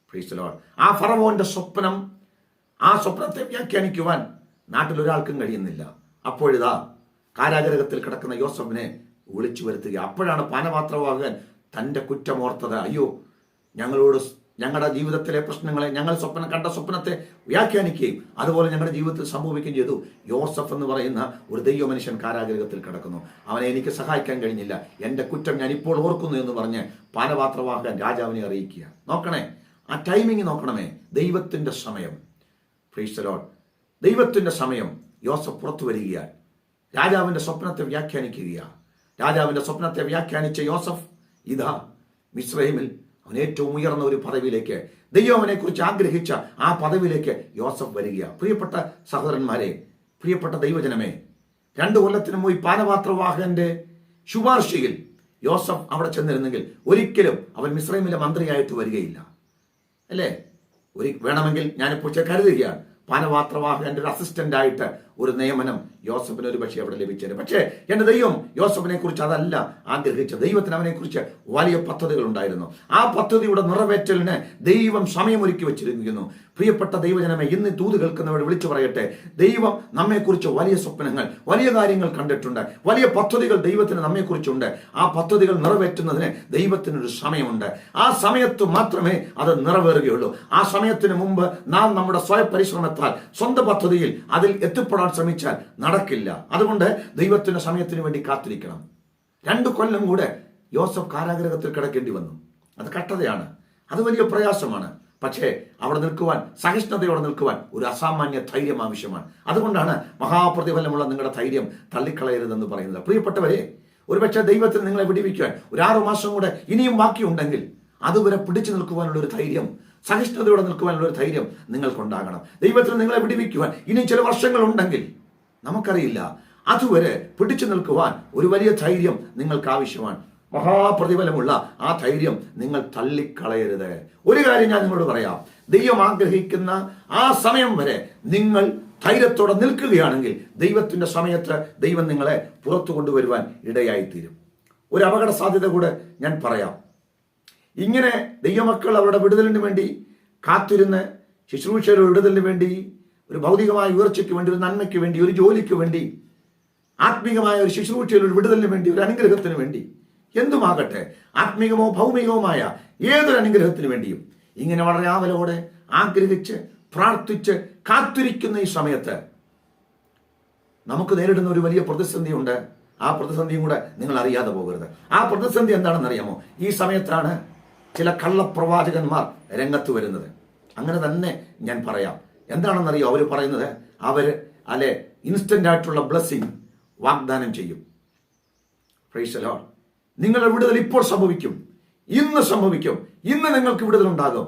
Price the Lord. ആ ഫറവോന്റെ സ്വപ്നം, ആ സ്വപ്നത്തെ വ്യാഖ്യാനിക്കുവാൻ നാട്ടിലൊരാൾക്കും കഴിയുന്നില്ല. അപ്പോഴിതാ കാരാഗ്രഹത്തിൽ കിടക്കുന്ന യോസഫിനെ വിളിച്ചു വരുത്തുക. അപ്പോഴാണ് പാനപാത്രവാഹകൻ തൻ്റെ കുറ്റമോർത്തത്. അയ്യോ, ഞങ്ങളുടെ ജീവിതത്തിലെ പ്രശ്നങ്ങളെ, ഞങ്ങൾ കണ്ട സ്വപ്നത്തെ വ്യാഖ്യാനിക്കുകയും അതുപോലെ ഞങ്ങളുടെ ജീവിതത്തിൽ സംഭവിക്കുകയും ചെയ്തു. യോസഫ് എന്ന് പറയുന്ന ഒരു ദൈവ മനുഷ്യൻ കാരാഗ്രഹത്തിൽ കിടക്കുന്നു. അവനെ എനിക്ക് സഹായിക്കാൻ കഴിഞ്ഞില്ല, എൻ്റെ കുറ്റം ഞാൻ ഇപ്പോൾ ഓർക്കുന്നു എന്ന് പറഞ്ഞ് പാനപാത്രവാഹകൻ രാജാവിനെ അറിയിക്കുക. നോക്കണേ, ആ ടൈമിങ് നോക്കണമേ. ദൈവത്തിൻ്റെ സമയം. Price the Lord. ദൈവത്തിൻ്റെ സമയം. യോസഫ് പുറത്തു വരികയാണ്, രാജാവിൻ്റെ സ്വപ്നത്തെ വ്യാഖ്യാനിക്കുകയാണ്. രാജാവിൻ്റെ സ്വപ്നത്തെ വ്യാഖ്യാനിച്ച യോസഫ് ഇതാ മിസ്രൈമിൽ അവൻ ഏറ്റവും ഉയർന്ന ഒരു പദവിയിലേക്ക്, ദൈവം അവനെ കുറിച്ച് ആഗ്രഹിച്ച ആ പദവിയിലേക്ക് യോസഫ് വരികയാണ്. പ്രിയപ്പെട്ട സഹോദരന്മാരെ, പ്രിയപ്പെട്ട ദൈവജനമേ, 2 കൊല്ലത്തിന് മുമ്പ് പാനപാത്രവാഹകന്റെ ശുപാർശയിൽ യോസഫ് അവിടെ ചെന്നിരുന്നെങ്കിൽ ഒരിക്കലും അവൻ മിസ്രൈമിലെ മന്ത്രിയായിട്ട് വരികയില്ല, അല്ലേ? വേണമെങ്കിൽ ഞാനിപ്പോൾ കരുതുകയാണ്, പാനപാത്രവാഹകന്റെ ഒരു അസിസ്റ്റന്റ് ആയിട്ട് ഒരു നിയമനം യോസഫിന് ഒരു പക്ഷേ അവിടെ ലഭിച്ചത്. പക്ഷേ എൻ്റെ ദൈവം യോസഫിനെ കുറിച്ച് അതല്ല ആഗ്രഹിച്ചത്. ദൈവത്തിന് അവനെ കുറിച്ച് വലിയ പദ്ധതികൾ ഉണ്ടായിരുന്നു. ആ പദ്ധതിയുടെ നിറവേറ്റലിന് ദൈവം സമയമൊരുക്കി വെച്ചിരിക്കുന്നു. പ്രിയപ്പെട്ട ദൈവജനമേ, ഇന്ന് തൂത് കേൾക്കുന്നവരോട് വിളിച്ചു പറയട്ടെ, ദൈവം നമ്മെക്കുറിച്ച് വലിയ സ്വപ്നങ്ങൾ, വലിയ കാര്യങ്ങൾ കണ്ടിട്ടുണ്ട്. വലിയ പദ്ധതികൾ ദൈവത്തിന് നമ്മെക്കുറിച്ചുണ്ട്. ആ പദ്ധതികൾ നിറവേറ്റുന്നതിന് ദൈവത്തിനൊരു സമയമുണ്ട്. ആ സമയത്ത് മാത്രമേ അത് നിറവേറുകയുള്ളൂ. ആ സമയത്തിന് മുമ്പ് നാം നമ്മുടെ സ്വയപരിശ്രമത്താൽ സ്വന്തം പദ്ധതിയിൽ അതിൽ എത്തിപ്പെടാൻ ശ്രമിച്ചാൽ നടക്കില്ല. അതുകൊണ്ട് ദൈവത്തിന്റെ സമയത്തിന് വേണ്ടി കാത്തിരിക്കണം. 2 കൊല്ലം കൂടെ യോസഫ് കാരാഗ്രഹത്തിൽ കിടക്കേണ്ടി വന്നു. അത് കഷ്ടതയാണ്, അത് വലിയ പ്രയാസമാണ്. പക്ഷേ അവിടെ നിൽക്കുവാൻ, സഹിഷ്ണുതയോടെ നിൽക്കുവാൻ ഒരു അസാമാന്യ ധൈര്യം ആവശ്യമാണ്. അതുകൊണ്ടാണ് മഹാപ്രതിഫലമുള്ള നിങ്ങളുടെ ധൈര്യം തള്ളിക്കളയരുതെന്ന് പറയുന്നത്. പ്രിയപ്പെട്ടവരെ, ഒരുപക്ഷെ ദൈവത്തിന് നിങ്ങളെ വിടിവിക്കാൻ ഒരു 6 മാസം കൂടെ ഇനിയും ബാക്കിയുണ്ടെങ്കിൽ അതുവരെ പിടിച്ചു നിൽക്കുവാനുള്ള ഒരു ധൈര്യം സഹിഷ്ണുതയോടെ നിൽക്കുവാനുള്ള ഒരു ധൈര്യം നിങ്ങൾക്കുണ്ടാകണം. ദൈവത്തിന് നിങ്ങളെ വിടുവിക്കുവാൻ ഇനിയും ചില വർഷങ്ങളുണ്ടെങ്കിൽ നമുക്കറിയില്ല. അതുവരെ പിടിച്ചു നിൽക്കുവാൻ ഒരു വലിയ ധൈര്യം നിങ്ങൾക്ക് ആവശ്യമാണ്. മഹാപ്രതിഫലമുള്ള ആ ധൈര്യം നിങ്ങൾ തള്ളിക്കളയരുത്. ഒരു കാര്യം ഞാൻ നിങ്ങളോട് പറയാം, ദൈവം ആഗ്രഹിക്കുന്ന ആ സമയം വരെ നിങ്ങൾ ധൈര്യത്തോടെ നിൽക്കുകയാണെങ്കിൽ ദൈവത്തിന്റെ സമയത്ത് ദൈവം നിങ്ങളെ പുറത്തു കൊണ്ടുവരുവാൻ ഇടയായിത്തീരും. ഒരു അപകട സാധ്യത കൂടെ ഞാൻ പറയാം. ഇങ്ങനെ ദൈവമക്കൾ അവരുടെ വിടുതലിന് വേണ്ടി കാത്തിരുന്ന്, ശുശ്രൂഷയുടെ വിടുതലിന് വേണ്ടി, ഒരു ഭൗതികമായ ഉയർച്ചയ്ക്ക് വേണ്ടി, ഒരു നന്മയ്ക്ക് വേണ്ടി, ഒരു ജോലിക്ക് വേണ്ടി, ആത്മീകമായ ഒരു ശുശ്രൂഷയിൽ ഒരു വിടുതലിന് വേണ്ടി, ഒരു അനുഗ്രഹത്തിന് വേണ്ടി, എന്തുമാകട്ടെ, ആത്മീകമോ ഭൗമികവുമായ ഏതൊരു അനുഗ്രഹത്തിന് വേണ്ടിയും ഇങ്ങനെ വളരെ ആവലോടെ ആഗ്രഹിച്ച് പ്രാർത്ഥിച്ച് കാത്തിരിക്കുന്ന ഈ സമയത്ത് നമുക്ക് നേരിടുന്ന ഒരു വലിയ പ്രതിസന്ധിയുണ്ട്. ആ പ്രതിസന്ധിയും കൂടെ നിങ്ങൾ അറിയാതെ പോകരുത്. ആ പ്രതിസന്ധി എന്താണെന്ന് അറിയാമോ? ഈ സമയത്താണ് ചില കള്ളപ്രവാചകന്മാർ രംഗത്ത് വരുന്നത്. അങ്ങനെ തന്നെ ഞാൻ പറയാം. എന്താണെന്നറിയോ അവർ പറയുന്നത്? അവര് ഇൻസ്റ്റന്റ് ആയിട്ടുള്ള ബ്ലെസ്സിങ് വാഗ്ദാനം ചെയ്യും. Price the Lord. നിങ്ങളുടെ വിടുതൽ ഇപ്പോൾ സംഭവിക്കും, ഇന്ന് സംഭവിക്കും, ഇന്ന് നിങ്ങൾക്ക് വിടുതൽ ഉണ്ടാകും,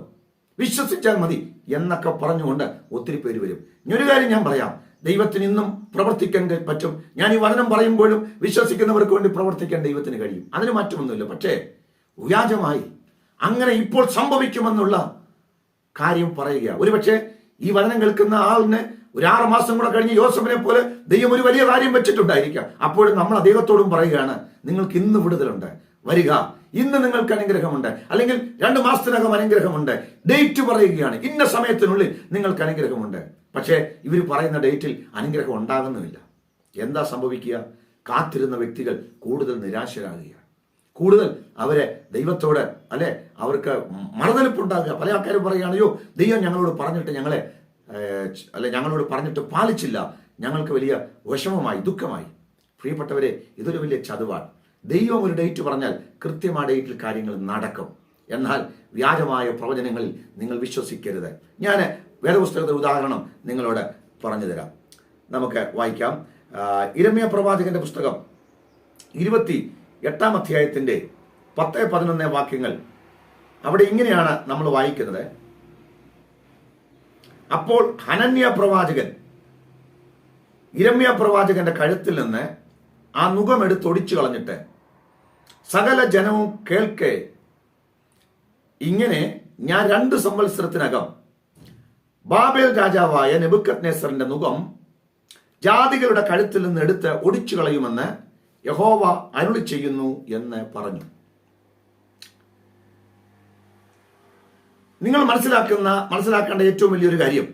വിശ്വസിച്ചാൽ മതി എന്നൊക്കെ പറഞ്ഞുകൊണ്ട് ഒത്തിരി പേര് വരും. ഇനിയൊരു കാര്യം ഞാൻ പറയാം, ദൈവത്തിന് ഇന്നും പ്രവർത്തിക്കാൻ പറ്റും. ഞാൻ ഈ വചനം പറയുമ്പോഴും വിശ്വസിക്കുന്നവർക്ക് വേണ്ടി പ്രവർത്തിക്കാൻ ദൈവത്തിന് കഴിയും. അതിന് മാറ്റമൊന്നുമില്ല. പക്ഷേ വ്യാജമായി അങ്ങനെ ഇപ്പോൾ സംഭവിക്കുമെന്നുള്ള കാര്യം പറയുക. ഒരുപക്ഷെ ഈ വചനം കേൾക്കുന്ന ആളിന് ഒരു 6 മാസം കൂടെ കഴിഞ്ഞ് യോസഫിനെ പോലെ ദൈവം ഒരു വലിയ കാര്യം വെച്ചിട്ടുണ്ടായിരിക്കാം. അപ്പോഴും നമ്മൾ അദ്ദേഹത്തോടും പറയുകയാണ്, നിങ്ങൾക്ക് ഇന്ന് വിടുതലുണ്ട്, വരിക, ഇന്ന് നിങ്ങൾക്ക് അനുഗ്രഹമുണ്ട്, അല്ലെങ്കിൽ 2 മാസത്തിനകം അനുഗ്രഹമുണ്ട്. ഡേറ്റ് പറയുകയാണ്, ഇന്ന സമയത്തിനുള്ളിൽ നിങ്ങൾക്ക് അനുഗ്രഹമുണ്ട്. പക്ഷേ ഇവർ പറയുന്ന ഡേറ്റിൽ അനുഗ്രഹം ഉണ്ടാകുന്നുമില്ല. എന്താ സംഭവിക്കുക? കാത്തിരുന്ന വ്യക്തികൾ കൂടുതൽ നിരാശരാകുകയാണ്. കൂടുതൽ അവരെ ദൈവത്തോട് അവർക്ക് മറുതലിപ്പുണ്ടാകുക. പല ആൾക്കാരും പറയുകയാണ്, അയ്യോ ദൈവം ഞങ്ങളോട് പറഞ്ഞിട്ട് പാലിച്ചില്ല, ഞങ്ങൾക്ക് വലിയ വിഷമമായി, ദുഃഖമായി. പ്രിയപ്പെട്ടവരെ, ഇതൊരു വലിയ ചതുവാണ്. ദൈവം ഒരു ഡേറ്റ് പറഞ്ഞാൽ കൃത്യമായ ഡേറ്റിൽ കാര്യങ്ങൾ നടക്കും. എന്നാൽ വ്യാജമായ പ്രവചനങ്ങളിൽ നിങ്ങൾ വിശ്വസിക്കരുത്. ഞാൻ വേദപുസ്തകത്തിന്റെ ഉദാഹരണം നിങ്ങളോട് പറഞ്ഞു തരാം. നമുക്ക് വായിക്കാം. യിരെമ്യാ പ്രവാചകന്റെ പുസ്തകം 28-ാം അധ്യായത്തിന്റെ 10-11 വാക്യങ്ങൾ. അവിടെ ഇങ്ങനെയാണ് നമ്മൾ വായിക്കുന്നത്. അപ്പോൾ ഹനന്യ പ്രവാചകൻ യിരെമ്യാ പ്രവാചകന്റെ കഴുത്തിൽ നിന്ന് ആ നുകം എടുത്തൊടിച്ചു കളഞ്ഞിട്ട് സകല ജനവും കേൾക്കെ, ഇങ്ങനെ ഞാൻ 2 സംവത്സരത്തിനകം ബാബേൽ രാജാവായ നെബൂഖദ്നേസറിന്റെ നുകം ജാതികളുടെ കഴുത്തിൽ നിന്ന് എടുത്ത് ഒടിച്ചു കളയുമെന്ന് യഹോവ അരുളി ചെയ്യുന്നു എന്ന് പറഞ്ഞു. നിങ്ങൾ മനസ്സിലാക്കേണ്ട ഏറ്റവും വലിയൊരു കാര്യം,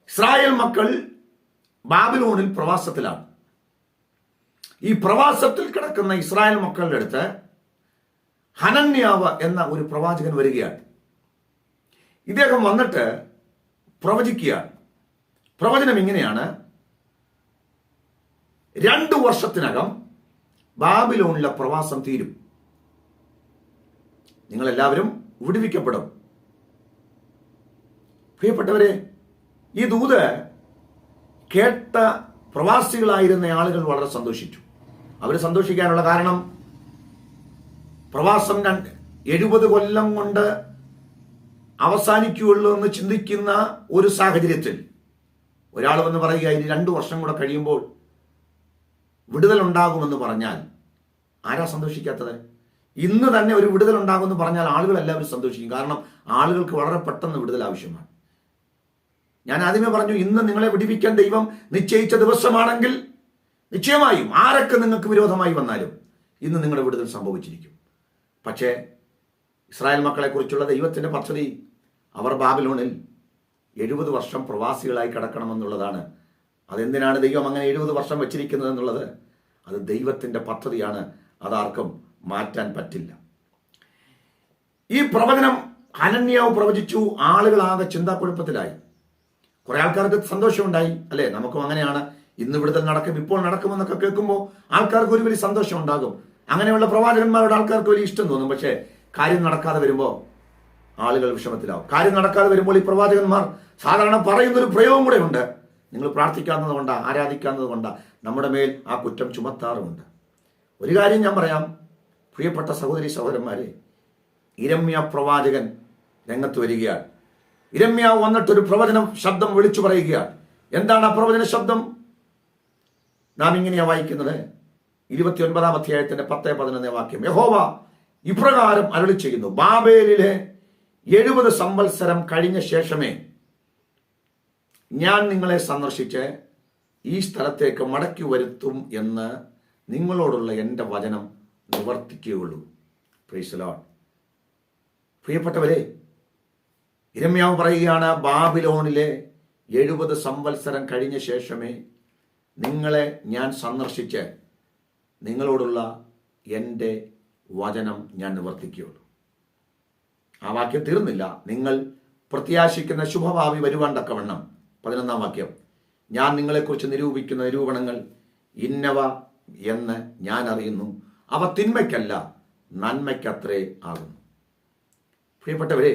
ഇസ്രായേൽ മക്കൾ ബാബിലോണിൽ പ്രവാസത്തിലാണ്. ഈ പ്രവാസത്തിൽ കിടക്കുന്ന ഇസ്രായേൽ മക്കളുടെ അടുത്ത് ഹനന്യാവ് എന്ന ഒരു പ്രവാചകൻ വരികയാണ്. ഇദ്ദേഹം വന്നിട്ട് പ്രവചിക്കുകയാണ്. പ്രവചനം ഇങ്ങനെയാണ്: 2 വർഷത്തിനകം ബാബിലോണിലെ പ്രവാസം തീരും, നിങ്ങളെല്ലാവരും വിടുവിക്കപ്പെടും. പ്രിയപ്പെട്ടവരെ, ഈ ദൂത് കേട്ട പ്രവാസികളായിരുന്ന ആളുകൾ വളരെ സന്തോഷിച്ചു. അവർ സന്തോഷിക്കാനുള്ള കാരണം, പ്രവാസം 70 കൊല്ലം കൊണ്ട് അവസാനിക്കുകയുള്ളൂ എന്ന് ചിന്തിക്കുന്ന ഒരു സാഹചര്യത്തിൽ ഒരാൾ വന്ന് പറയുക, ഇനി 2 വർഷം കൂടെ കഴിയുമ്പോൾ വിടുതൽ ഉണ്ടാകുമെന്ന് പറഞ്ഞാൽ ആരാ സന്തോഷിക്കാത്തത്? ഇന്ന് തന്നെ ഒരു വിടുതൽ ഉണ്ടാകുമെന്ന് പറഞ്ഞാൽ ആളുകൾ എല്ലാവരും സന്തോഷിക്കും. കാരണം ആളുകൾക്ക് വളരെ പെട്ടെന്ന് വിടുതൽ ആവശ്യമാണ്. ഞാൻ ആദ്യമേ പറഞ്ഞു, ഇന്ന് നിങ്ങളെ വിടുവിക്കാൻ ദൈവം നിശ്ചയിച്ച ദിവസമാണെങ്കിൽ നിശ്ചയമായും ആരൊക്കെ നിങ്ങൾക്ക് വിരോധമായി വന്നാലും ഇന്ന് നിങ്ങളുടെ വിടുതൽ സംഭവിച്ചിരിക്കും. പക്ഷേ ഇസ്രായേൽ മക്കളെ കുറിച്ചുള്ള ദൈവത്തിന്റെ പദ്ധതി, അവർ ബാബിലോണിൽ 70 വർഷം പ്രവാസികളായി കിടക്കണമെന്നുള്ളതാണ്. അതെന്തിനാണ് ദൈവം അങ്ങനെ 70 വർഷം വെച്ചിരിക്കുന്നത് എന്നുള്ളത് അത് ദൈവത്തിന്റെ പദ്ധതിയാണ്. അതാർക്കും മാറ്റാൻ പറ്റില്ല. ഈ പ്രവചനം ഹനന്യാവ് പ്രവചിച്ചു. ആളുകളാകെ ചിന്താക്കുഴപ്പത്തിലായി. കുറെ ആൾക്കാർക്ക് സന്തോഷമുണ്ടായി. അല്ലെ, നമുക്കും അങ്ങനെയാണ്. ഇന്ന് വിടുതൽ നടക്കും, ഇപ്പോൾ നടക്കുമെന്നൊക്കെ കേൾക്കുമ്പോൾ ആൾക്കാർക്ക് ഒരു വലിയ സന്തോഷം ഉണ്ടാകും. അങ്ങനെയുള്ള പ്രവാചകന്മാരുടെ ആൾക്കാർക്ക് വലിയ ഇഷ്ടം തോന്നും. പക്ഷേ കാര്യം നടക്കാതെ വരുമ്പോൾ ആളുകൾ വിഷമത്തിലാവും. കാര്യം നടക്കാതെ വരുമ്പോൾ ഈ പ്രവാചകന്മാർ സാധാരണ പറയുന്നൊരു പ്രയോഗം കൂടെ ഉണ്ട്: നിങ്ങൾ പ്രാർത്ഥിക്കാവുന്നത് കൊണ്ടാ, ആരാധിക്കാവുന്നത് കൊണ്ടാ നമ്മുടെ മേൽ ആ കുറ്റം ചുമത്താറുമുണ്ട്. ഒരു കാര്യം ഞാൻ പറയാം, പ്രിയപ്പെട്ട സഹോദരി സഹോദരന്മാരെ, ഇരമ്യ പ്രവാചകൻ രംഗത്ത് വരികയാണ്. ഇരമ്യാവ് വന്നിട്ടൊരു പ്രവചനം ശബ്ദം വിളിച്ചു പറയുകയാണ്. എന്താണ് ആ പ്രവചന ശബ്ദം? നാം ഇങ്ങനെയാ വായിക്കുന്നത്, 29 അധ്യായത്തിന്റെ 10-11 വാക്യം. യഹോവ ഇപ്രകാരം അരുളി ചെയ്യുന്നു, ബാബേലിലെ 70 സംവത്സരം കഴിഞ്ഞ ശേഷമേ ഞാൻ നിങ്ങളെ സന്ദർശിച്ച് ഈ സ്ഥലത്തേക്ക് മടക്കി വരുത്തും എന്ന് നിങ്ങളോടുള്ള എൻ്റെ വചനം നിവർത്തിക്കുകയുള്ളൂ. Price the Lord. പ്രിയപ്പെട്ടവരെ, ഇരമ്യാവ് പറയുകയാണ്, ബാബിലോണിലെ 70 സംവത്സരം കഴിഞ്ഞ ശേഷമേ നിങ്ങളെ ഞാൻ സന്ദർശിച്ച് നിങ്ങളോടുള്ള എൻ്റെ വചനം ഞാൻ നിവർത്തിക്കുകയുള്ളൂ. ആ വാക്യം തീർന്നില്ല. നിങ്ങൾ പ്രത്യാശിക്കുന്ന ശുഭഭാവി വരുവാൻ തക്കവണ്ണം 11 വാക്യം, ഞാൻ നിങ്ങളെക്കുറിച്ച് നിരൂപിക്കുന്ന നിരൂപണങ്ങൾ ഇന്നവ എന്ന് ഞാൻ അറിയുന്നു, അവ തിന്മയ്ക്കല്ല നന്മയ്ക്കത്രേ ആകുന്നു. പ്രിയപ്പെട്ടവരെ,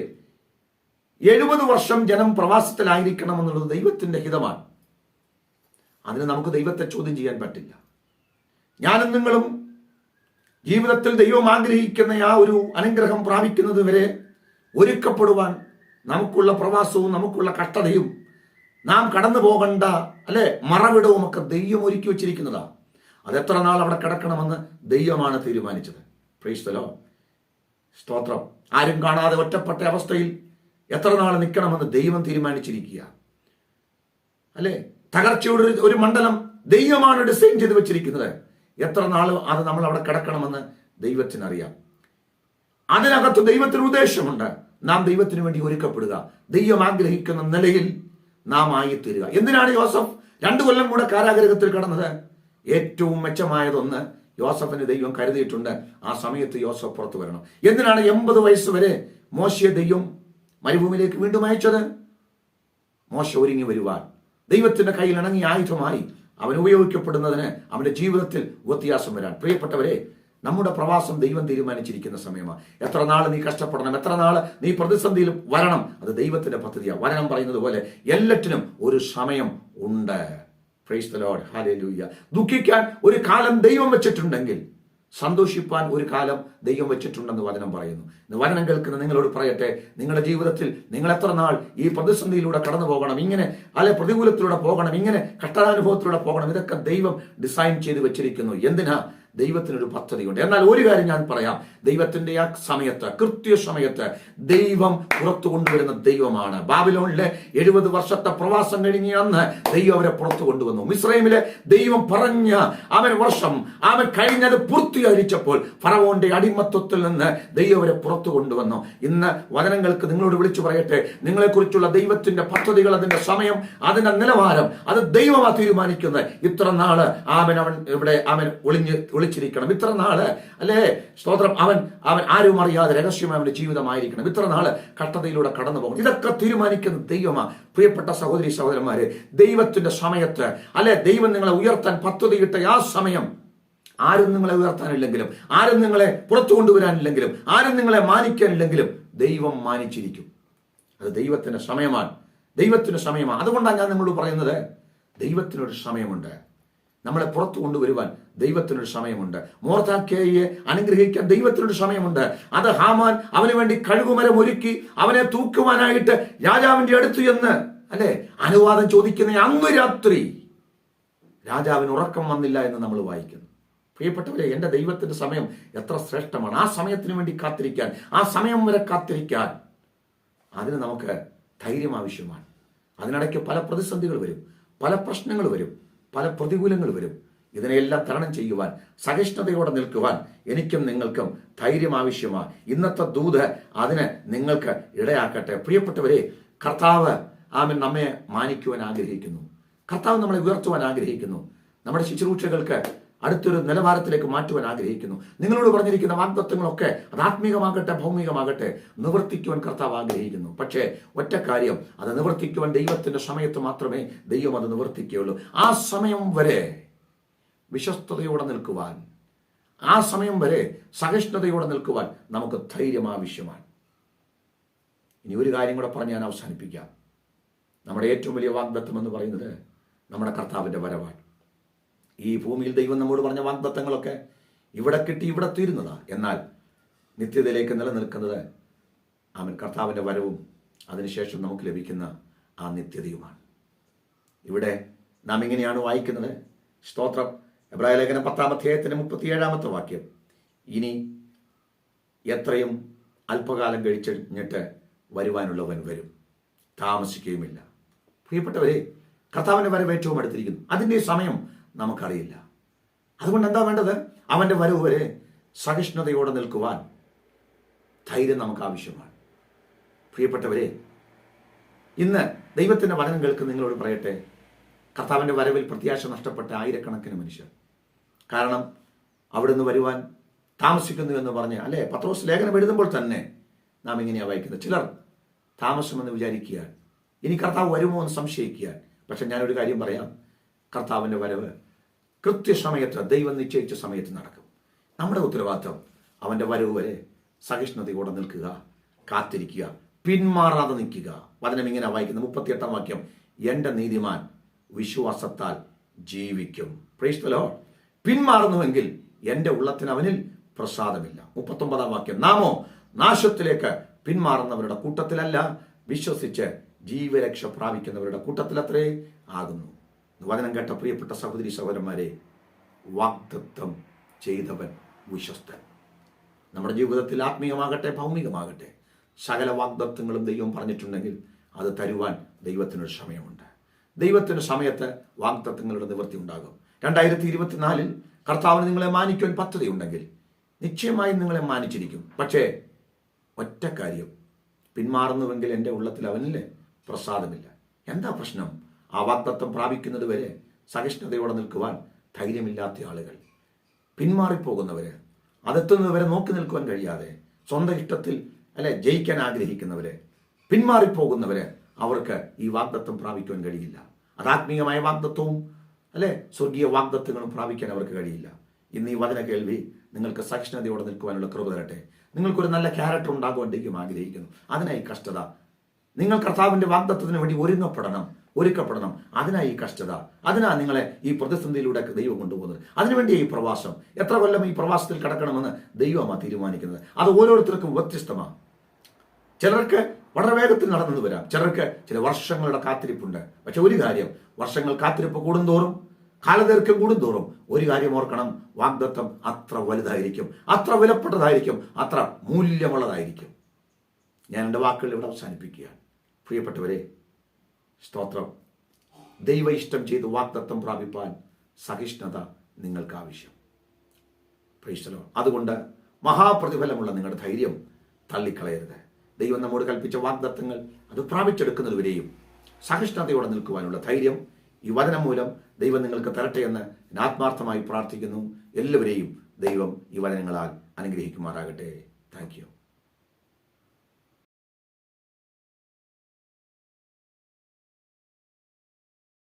70 വർഷം ജനം പ്രവാസത്തിലായിരിക്കണമെന്നുള്ളത് ദൈവത്തിന്റെ ഹിതമാണ്. അതിന് നമുക്ക് ദൈവത്തെ ചോദ്യം ചെയ്യാൻ പറ്റില്ല. ഞാനും നിങ്ങളും ജീവിതത്തിൽ ദൈവം ആഗ്രഹിക്കുന്ന ആ ഒരു അനുഗ്രഹം പ്രാപിക്കുന്നത് വരെ ഒരുക്കപ്പെടുവാൻ നമുക്കുള്ള പ്രവാസവും നമുക്കുള്ള കഷ്ടതയും നാം കടന്നു പോകേണ്ട മറവിടവും ഒക്കെ ദൈവം ഒരുക്കി വെച്ചിരിക്കുന്നതാ. അതെത്ര നാൾ അവിടെ കിടക്കണമെന്ന് ദൈവമാണ് തീരുമാനിച്ചത്. Price the Lord. സ്തോത്രം. ആരും കാണാതെ ഒറ്റപ്പെട്ട അവസ്ഥയിൽ എത്ര നാൾ നിൽക്കണമെന്ന് ദൈവം തീരുമാനിച്ചിരിക്കുക. തകർച്ചയുടെ ഒരു മണ്ഡലം ദൈവമാണ് ഡിസൈൻ ചെയ്ത് വെച്ചിരിക്കുന്നത്. എത്ര നാൾ അത് നമ്മൾ അവിടെ കിടക്കണമെന്ന് ദൈവത്തിനറിയാം. അതിനകത്ത് ദൈവത്തിന് ഉദ്ദേശമുണ്ട്. നാം ദൈവത്തിന് വേണ്ടി ഒരുക്കപ്പെടുക, ദൈവം ആഗ്രഹിക്കുന്ന നിലയിൽ നാം ആയിത്തീരുക. എന്തിനാണ് യോസഫ് 2 കൊല്ലം കൂടെ കാരാഗൃഹത്തിൽ കടന്നത്? ഏറ്റവും മെച്ചമായതൊന്ന് യോസഫിന് ദൈവം കരുതിയിട്ടുണ്ട്. ആ സമയത്ത് യോസഫ് പുറത്തു വരണം. എന്തിനാണ് 80 വയസ്സ് വരെ മോശയെ ദൈവം മരുഭൂമിയിലേക്ക് വീണ്ടും അയച്ചത്? മോശ ഒരുങ്ങി വരുവാൻ, ദൈവത്തിന്റെ കയ്യിൽ ഇണങ്ങി ആയുധമായി അവൻ ഉപയോഗിക്കപ്പെടുന്നതിന്, അവന്റെ ജീവിതത്തിൽ വ്യത്യാസം വരാൻ. പ്രിയപ്പെട്ടവരെ, നമ്മുടെ പ്രവാസം ദൈവം തീരുമാനിച്ചിരിക്കുന്ന സമയമാണ്. എത്ര നാൾ നീ കഷ്ടപ്പെടണം, എത്ര നാൾ നീ പ്രതിസന്ധിയിൽ വരണം, അത് ദൈവത്തിന്റെ പദ്ധതിയാണ്. വചനം പറയുന്നത് പോലെ എല്ലാറ്റിനും ഒരു സമയം ഉണ്ട്. Price the Lord. ഹല്ലേലൂയ. ദുഃഖിക്കാൻ ഒരു കാലം ദൈവം വെച്ചിട്ടുണ്ടെങ്കിൽ സന്തോഷിപ്പാൻ ഒരു കാലം ദൈവം വെച്ചിട്ടുണ്ടെന്ന് വചനം പറയുന്നു. വചനം കേൾക്കുന്ന നിങ്ങളോട് പറയട്ടെ, നിങ്ങളുടെ ജീവിതത്തിൽ നിങ്ങൾ എത്ര നാൾ ഈ പ്രതിസന്ധിയിലൂടെ കടന്നു പോകണം, ഇങ്ങനെ പ്രതികൂലത്തിലൂടെ പോകണം, ഇങ്ങനെ കഷ്ടതാനുഭവത്തിലൂടെ പോകണം, ഇതൊക്കെ ദൈവം ഡിസൈൻ ചെയ്ത് വെച്ചിരിക്കുന്നു. എന്തിനാ? ദൈവത്തിനൊരു പദ്ധതിയുണ്ട്. എന്നാൽ ഒരു കാര്യം ഞാൻ പറയാം, ദൈവത്തിന്റെ ആ സമയത്ത്, കൃത്യസമയത്ത് ദൈവം പുറത്തു കൊണ്ടുവരുന്ന ദൈവമാണ്. ബാബിലോണിലെ 70 വർഷത്തെ പ്രവാസം കഴിഞ്ഞ് അന്ന് ദൈവം അവരെ പുറത്തു കൊണ്ടുവന്നു. മിസ്രൈമിലെ ദൈവം പറഞ്ഞ വർഷം കഴിഞ്ഞത് പൂർത്തീകരിച്ചപ്പോൾ ഫറവോന്റെ അടിമത്വത്തിൽ നിന്ന് ദൈവം അവരെ പുറത്തു കൊണ്ടുവന്നു. ഇന്ന് വചനങ്ങൾക്ക് നിങ്ങളോട് വിളിച്ചു പറയട്ടെ, നിങ്ങളെക്കുറിച്ചുള്ള ദൈവത്തിന്റെ പദ്ധതികൾ, അതിന്റെ സമയം, അതിന്റെ നിലവാരം, അത് ദൈവമാ തീരുമാനിക്കുന്നത്. ഇത്ര നാള് അവൻ ഇവിടെ ഒളിച്ചിരിക്കണം, ഇത്ര നാള് സ്തോത്രം അവൻ ആരും അറിയാതെ രഹസ്യമായി അവന്റെ ജീവിതമായിരിക്കണം, ഇത്ര നാള് കഷ്ടതയിലൂടെ കടന്നു പോകണം. ഇതൊക്കെ തീരുമാനിക്കുന്ന ദൈവമാണ്. പ്രിയപ്പെട്ട സഹോദരി സഹോദരന്മാരെ, ദൈവത്തിന്റെ സമയത്ത് ദൈവം നിങ്ങളെ ഉയർത്താൻ പദ്ധതിയിട്ട ആ സമയം, ആരും നിങ്ങളെ ഉയർത്താനില്ലെങ്കിലും, ആരും നിങ്ങളെ പുറത്തു കൊണ്ടുവരാനില്ലെങ്കിലും, ആരും നിങ്ങളെ മാനിക്കാനില്ലെങ്കിലും ദൈവം മാനിച്ചിരിക്കും. അത് ദൈവത്തിന്റെ സമയമാണ്, ദൈവത്തിന്റെ സമയമാണ്. അതുകൊണ്ടാണ് ഞാൻ നിങ്ങളോട് പറയുന്നത്, ദൈവത്തിനൊരു സമയമുണ്ട്. നമ്മളെ പുറത്തു കൊണ്ടുവരുവാൻ ദൈവത്തിനൊരു സമയമുണ്ട്. മോർദെഖായിയെ അനുഗ്രഹിക്കാൻ ദൈവത്തിനൊരു സമയമുണ്ട്. അത് ഹാമാൻ അവന് വേണ്ടി കഴുകുമരം ഒരുക്കി അവനെ തൂക്കുവാനായിട്ട് രാജാവിന്റെ അടുത്ത് എന്ന് അനുവാദം ചോദിക്കുന്ന അന്ന് രാത്രി രാജാവിന് ഉറക്കം വന്നില്ല എന്ന് നമ്മൾ വായിക്കുന്നു. പ്രിയപ്പെട്ടവരെ, എൻ്റെ ദൈവത്തിന്റെ സമയം എത്ര ശ്രേഷ്ഠമാണ്. ആ സമയത്തിന് വേണ്ടി കാത്തിരിക്കാൻ, ആ സമയം വരെ കാത്തിരിക്കാൻ, അതിന് നമുക്ക് ധൈര്യം ആവശ്യമാണ്. അതിനിടയ്ക്ക് പല പ്രതിസന്ധികൾ വരും, പല പ്രശ്നങ്ങൾ വരും, പല പ്രതികൂലങ്ങൾ വരും. ഇതിനെല്ലാം തരണം ചെയ്യുവാൻ, സഹിഷ്ണുതയോടെ നിൽക്കുവാൻ എനിക്കും നിങ്ങൾക്കും ധൈര്യം ആവശ്യമാണ്. ഇന്നത്തെ ദൂത് അതിന് നിങ്ങൾക്ക് ഇടയാക്കട്ടെ. പ്രിയപ്പെട്ടവരെ, കർത്താവ് നമ്മെ മാനിക്കുവാൻ ആഗ്രഹിക്കുന്നു. കർത്താവ് നമ്മളെ ഉയർത്തുവാൻ ആഗ്രഹിക്കുന്നു. നമ്മുടെ ശുശ്രൂഷകൾക്ക് അടുത്തൊരു നിലവാരത്തിലേക്ക് മാറ്റുവാൻ ആഗ്രഹിക്കുന്നു. നിങ്ങളോട് പറഞ്ഞിരിക്കുന്ന വാഗ്ദത്തങ്ങളൊക്കെ അത് ആത്മീകമാകട്ടെ ഭൗമികമാകട്ടെ നിവർത്തിക്കുവാൻ കർത്താവ് ആഗ്രഹിക്കുന്നു. പക്ഷേ ഒറ്റ കാര്യം, അത് നിവർത്തിക്കുവാൻ ദൈവത്തിന്റെ സമയത്ത് മാത്രമേ ദൈവം അത് നിവർത്തിക്കുകയുള്ളൂ. ആ സമയം വരെ വിശ്വസ്തയോടെ നിൽക്കുവാൻ, ആ സമയം വരെ സഹിഷ്ണുതയോടെ നിൽക്കുവാൻ നമുക്ക് ധൈര്യം ആവശ്യമാണ്. ഇനി ഒരു കാര്യം കൂടെ പറഞ്ഞ് ഞാൻ അവസാനിപ്പിക്കാം. നമ്മുടെ ഏറ്റവും വലിയ വാഗ്ദത്തം എന്ന് പറയുന്നത് നമ്മുടെ കർത്താവിന്റെ വരവാണ്. ഈ ഭൂമിയിൽ ദൈവം നമ്മോട് പറഞ്ഞ വാഗ്ദത്തങ്ങളൊക്കെ ഇവിടെ കിട്ടി, ഇവിടെ തീരുന്നതാ. എന്നാൽ നിത്യതയിലേക്ക് നിലനിൽക്കുന്നത് അവൻ കർത്താവിൻ്റെ വരവും അതിനുശേഷം നമുക്ക് ലഭിക്കുന്ന ആ നിത്യതയുമാണ്. ഇവിടെ നാം ഇങ്ങനെയാണ് വായിക്കുന്നത്. സ്തോത്രം. എബ്രായ ലേഖനം 10-ാം അധ്യായത്തിന്റെ 37-ാമത്തെ വാക്യം. ഇനി എത്രയും അല്പകാലം കഴിച്ചിട്ട് വരുവാനുള്ളവൻ വരും, താമസിക്കുകയുമില്ല. പ്രിയപ്പെട്ടവരെ, കർത്താവിൻ്റെ വരവ് ഏറ്റവും അടുത്തിരിക്കുന്നു. അതിൻ്റെ സമയം നമുക്കറിയില്ല. അതുകൊണ്ട് എന്താ വേണ്ടത്? അവൻ്റെ വരവ് വരെ സഹിഷ്ണുതയോടെ നിൽക്കുവാൻ ധൈര്യം നമുക്ക് ആവശ്യമാണ്. പ്രിയപ്പെട്ടവരെ, ഇന്ന് ദൈവത്തിൻ്റെ വചനം കേൾക്കുന്ന നിങ്ങളോട് പറയട്ടെ, കർത്താവിൻ്റെ വരവിൽ പ്രത്യാശ നഷ്ടപ്പെട്ട ആയിരക്കണക്കിന് മനുഷ്യർ. കാരണം അവിടുന്ന് വരുവാൻ താമസിക്കുന്നു എന്ന് പറഞ്ഞ്, അല്ലേ, പത്രോസ് ലേഖനം എഴുതുമ്പോൾ തന്നെ നാം ഇങ്ങനെയാണ് വായിക്കുന്നത്. ചിലർ താമസമെന്ന് വിചാരിക്കുകയാണ്, ഇനി കർത്താവ് വരുമോ എന്ന് സംശയിക്കുകയാണ്. പക്ഷെ ഞാനൊരു കാര്യം പറയാം, കർത്താവിൻ്റെ വരവ് കൃത്യസമയത്ത്, ദൈവം നിശ്ചയിച്ച സമയത്ത് നടക്കും. നമ്മുടെ ഉത്തരവാദിത്വം അവൻ്റെ വരവ് വരെ സഹിഷ്ണുതയോടെ നിൽക്കുക, കാത്തിരിക്കുക, പിന്മാറാതെ നിൽക്കുക. വചനം ഇങ്ങനെ വായിക്കുന്നത് 38-ാം വാക്യം. എൻ്റെ നീതിമാൻ വിശ്വാസത്താൽ ജീവിക്കും. Price the Lord. പിന്മാറുന്നുവെങ്കിൽ എൻ്റെ ഉള്ളത്തിന് അവനിൽ പ്രസാദമില്ല. 39-ാം വാക്യം. നാമോ നാശത്തിലേക്ക് പിന്മാറുന്നവരുടെ കൂട്ടത്തിലല്ല, വിശ്വസിച്ച് ജീവരക്ഷ പ്രാപിക്കുന്നവരുടെ കൂട്ടത്തിലത്രേ ആകുന്നു. വചനം കേട്ട പ്രിയപ്പെട്ട സഹോദരി സഹോദരന്മാരെ, വാഗ്ദത്തം ചെയ്തവൻ വിശ്വസ്തൻ. നമ്മുടെ ജീവിതത്തിൽ ആത്മീയമാകട്ടെ ഭൗമികമാകട്ടെ സകല വാഗ്ദത്തങ്ങളും ദൈവം പറഞ്ഞിട്ടുണ്ടെങ്കിൽ അത് തരുവാൻ ദൈവത്തിനൊരു സമയമുണ്ട്. ദൈവത്തിന് സമയത്ത് വാഗ്ദത്തങ്ങളുടെ നിവൃത്തി ഉണ്ടാകും. 2024 കർത്താവിന് നിങ്ങളെ മാനിക്കുവാൻ പദ്ധതിയുണ്ടെങ്കിൽ നിശ്ചയമായും നിങ്ങളെ മാനിച്ചിരിക്കും. പക്ഷേ ഒറ്റ കാര്യം, പിന്മാറുന്നുവെങ്കിൽ എൻ്റെ ഉള്ളത്തിൽ അവനിലെ പ്രസാദമില്ല. എന്താ പ്രശ്നം? ആ വാഗ്ദത്തം പ്രാപിക്കുന്നത് വരെ സഹിഷ്ണുതയോടെ നിൽക്കുവാൻ ധൈര്യമില്ലാത്ത ആളുകൾ, പിന്മാറിപ്പോകുന്നവര്, അതെത്തുന്നതുവരെ നോക്കി നിൽക്കുവാൻ കഴിയാതെ സ്വന്തം ഇഷ്ടത്തിൽ ജയിക്കാൻ ആഗ്രഹിക്കുന്നവര്, പിന്മാറിപ്പോകുന്നവര്, അവർക്ക് ഈ വാഗ്ദത്തം പ്രാപിക്കുവാൻ കഴിയില്ല. അത് ആത്മീയമായ വാഗ്ദത്വവും സ്വർഗീയ വാഗ്ദത്തങ്ങളും പ്രാപിക്കാൻ അവർക്ക് കഴിയില്ല. ഇന്ന് ഈ വചന കേൾവി നിങ്ങൾക്ക് സഹിഷ്ണുതയോടെ നിൽക്കുവാനുള്ള കൃപ തരട്ടെ. നിങ്ങൾക്കൊരു നല്ല ക്യാരക്ടർ ഉണ്ടാകുവാൻ ദൈവം ആഗ്രഹിക്കുന്നു. അതിനായി കഷ്ടത. നിങ്ങൾ കർത്താവിൻ്റെ വാഗ്ദത്തത്തിന് വേണ്ടി ഒരുക്കപ്പെടണം. അതിനായി ഈ കഷ്ടത, അതിനാ നിങ്ങളെ ഈ പ്രതിസന്ധിയിലൂടെ ദൈവം കൊണ്ടുപോകുന്നത്. അതിനുവേണ്ടി ഈ പ്രവാസം. എത്ര കൊല്ലം ഈ പ്രവാസത്തിൽ കിടക്കണമെന്ന് ദൈവമാണ് തീരുമാനിക്കുന്നത്. അത് ഓരോരുത്തർക്കും വ്യത്യസ്തമാണ്. ചിലർക്ക് വളരെ വേഗത്തിൽ നടന്നു വരാം, ചിലർക്ക് ചില വർഷങ്ങളുടെ കാത്തിരിപ്പുണ്ട്. പക്ഷെ ഒരു കാര്യം, വർഷങ്ങൾ കാത്തിരിപ്പ് കൂടുന്തോറും, കാലദൈർഘ്യം കൂടുന്തോറും ഒരു കാര്യം ഓർക്കണം, വാഗ്ദത്തം അത്ര വലുതായിരിക്കും, അത്ര വിലപ്പെട്ടതായിരിക്കും, അത്ര മൂല്യമുള്ളതായിരിക്കും. ഞാൻ എൻ്റെ വാക്കുകൾ ഇവിടെ അവസാനിപ്പിക്കുകയാണ്. പ്രിയപ്പെട്ടവരെ, സ്തോത്രം. ദൈവ ഇഷ്ടം ചെയ്ത് വാഗ്ദത്തം പ്രാപിപ്പാൻ സഹിഷ്ണുത നിങ്ങൾക്ക് ആവശ്യം. Price the Lord. അതുകൊണ്ട് മഹാപ്രതിഫലമുള്ള നിങ്ങളുടെ ധൈര്യം തള്ളിക്കളയരുത്. ദൈവം നമ്മോട് കൽപ്പിച്ച വാഗ്ദത്തങ്ങൾ അത് പ്രാപിച്ചെടുക്കുന്നത് വരെയും സഹിഷ്ണുതയോടെ നിൽക്കുവാനുള്ള ധൈര്യം ഈ വചനം മൂലം ദൈവം നിങ്ങൾക്ക് തരട്ടെ എന്ന് ഞാൻ ആത്മാർത്ഥമായി പ്രാർത്ഥിക്കുന്നു. എല്ലാവരെയും ദൈവം ഈ വചനങ്ങളാൽ അനുഗ്രഹിക്കുമാറാകട്ടെ. Thank you.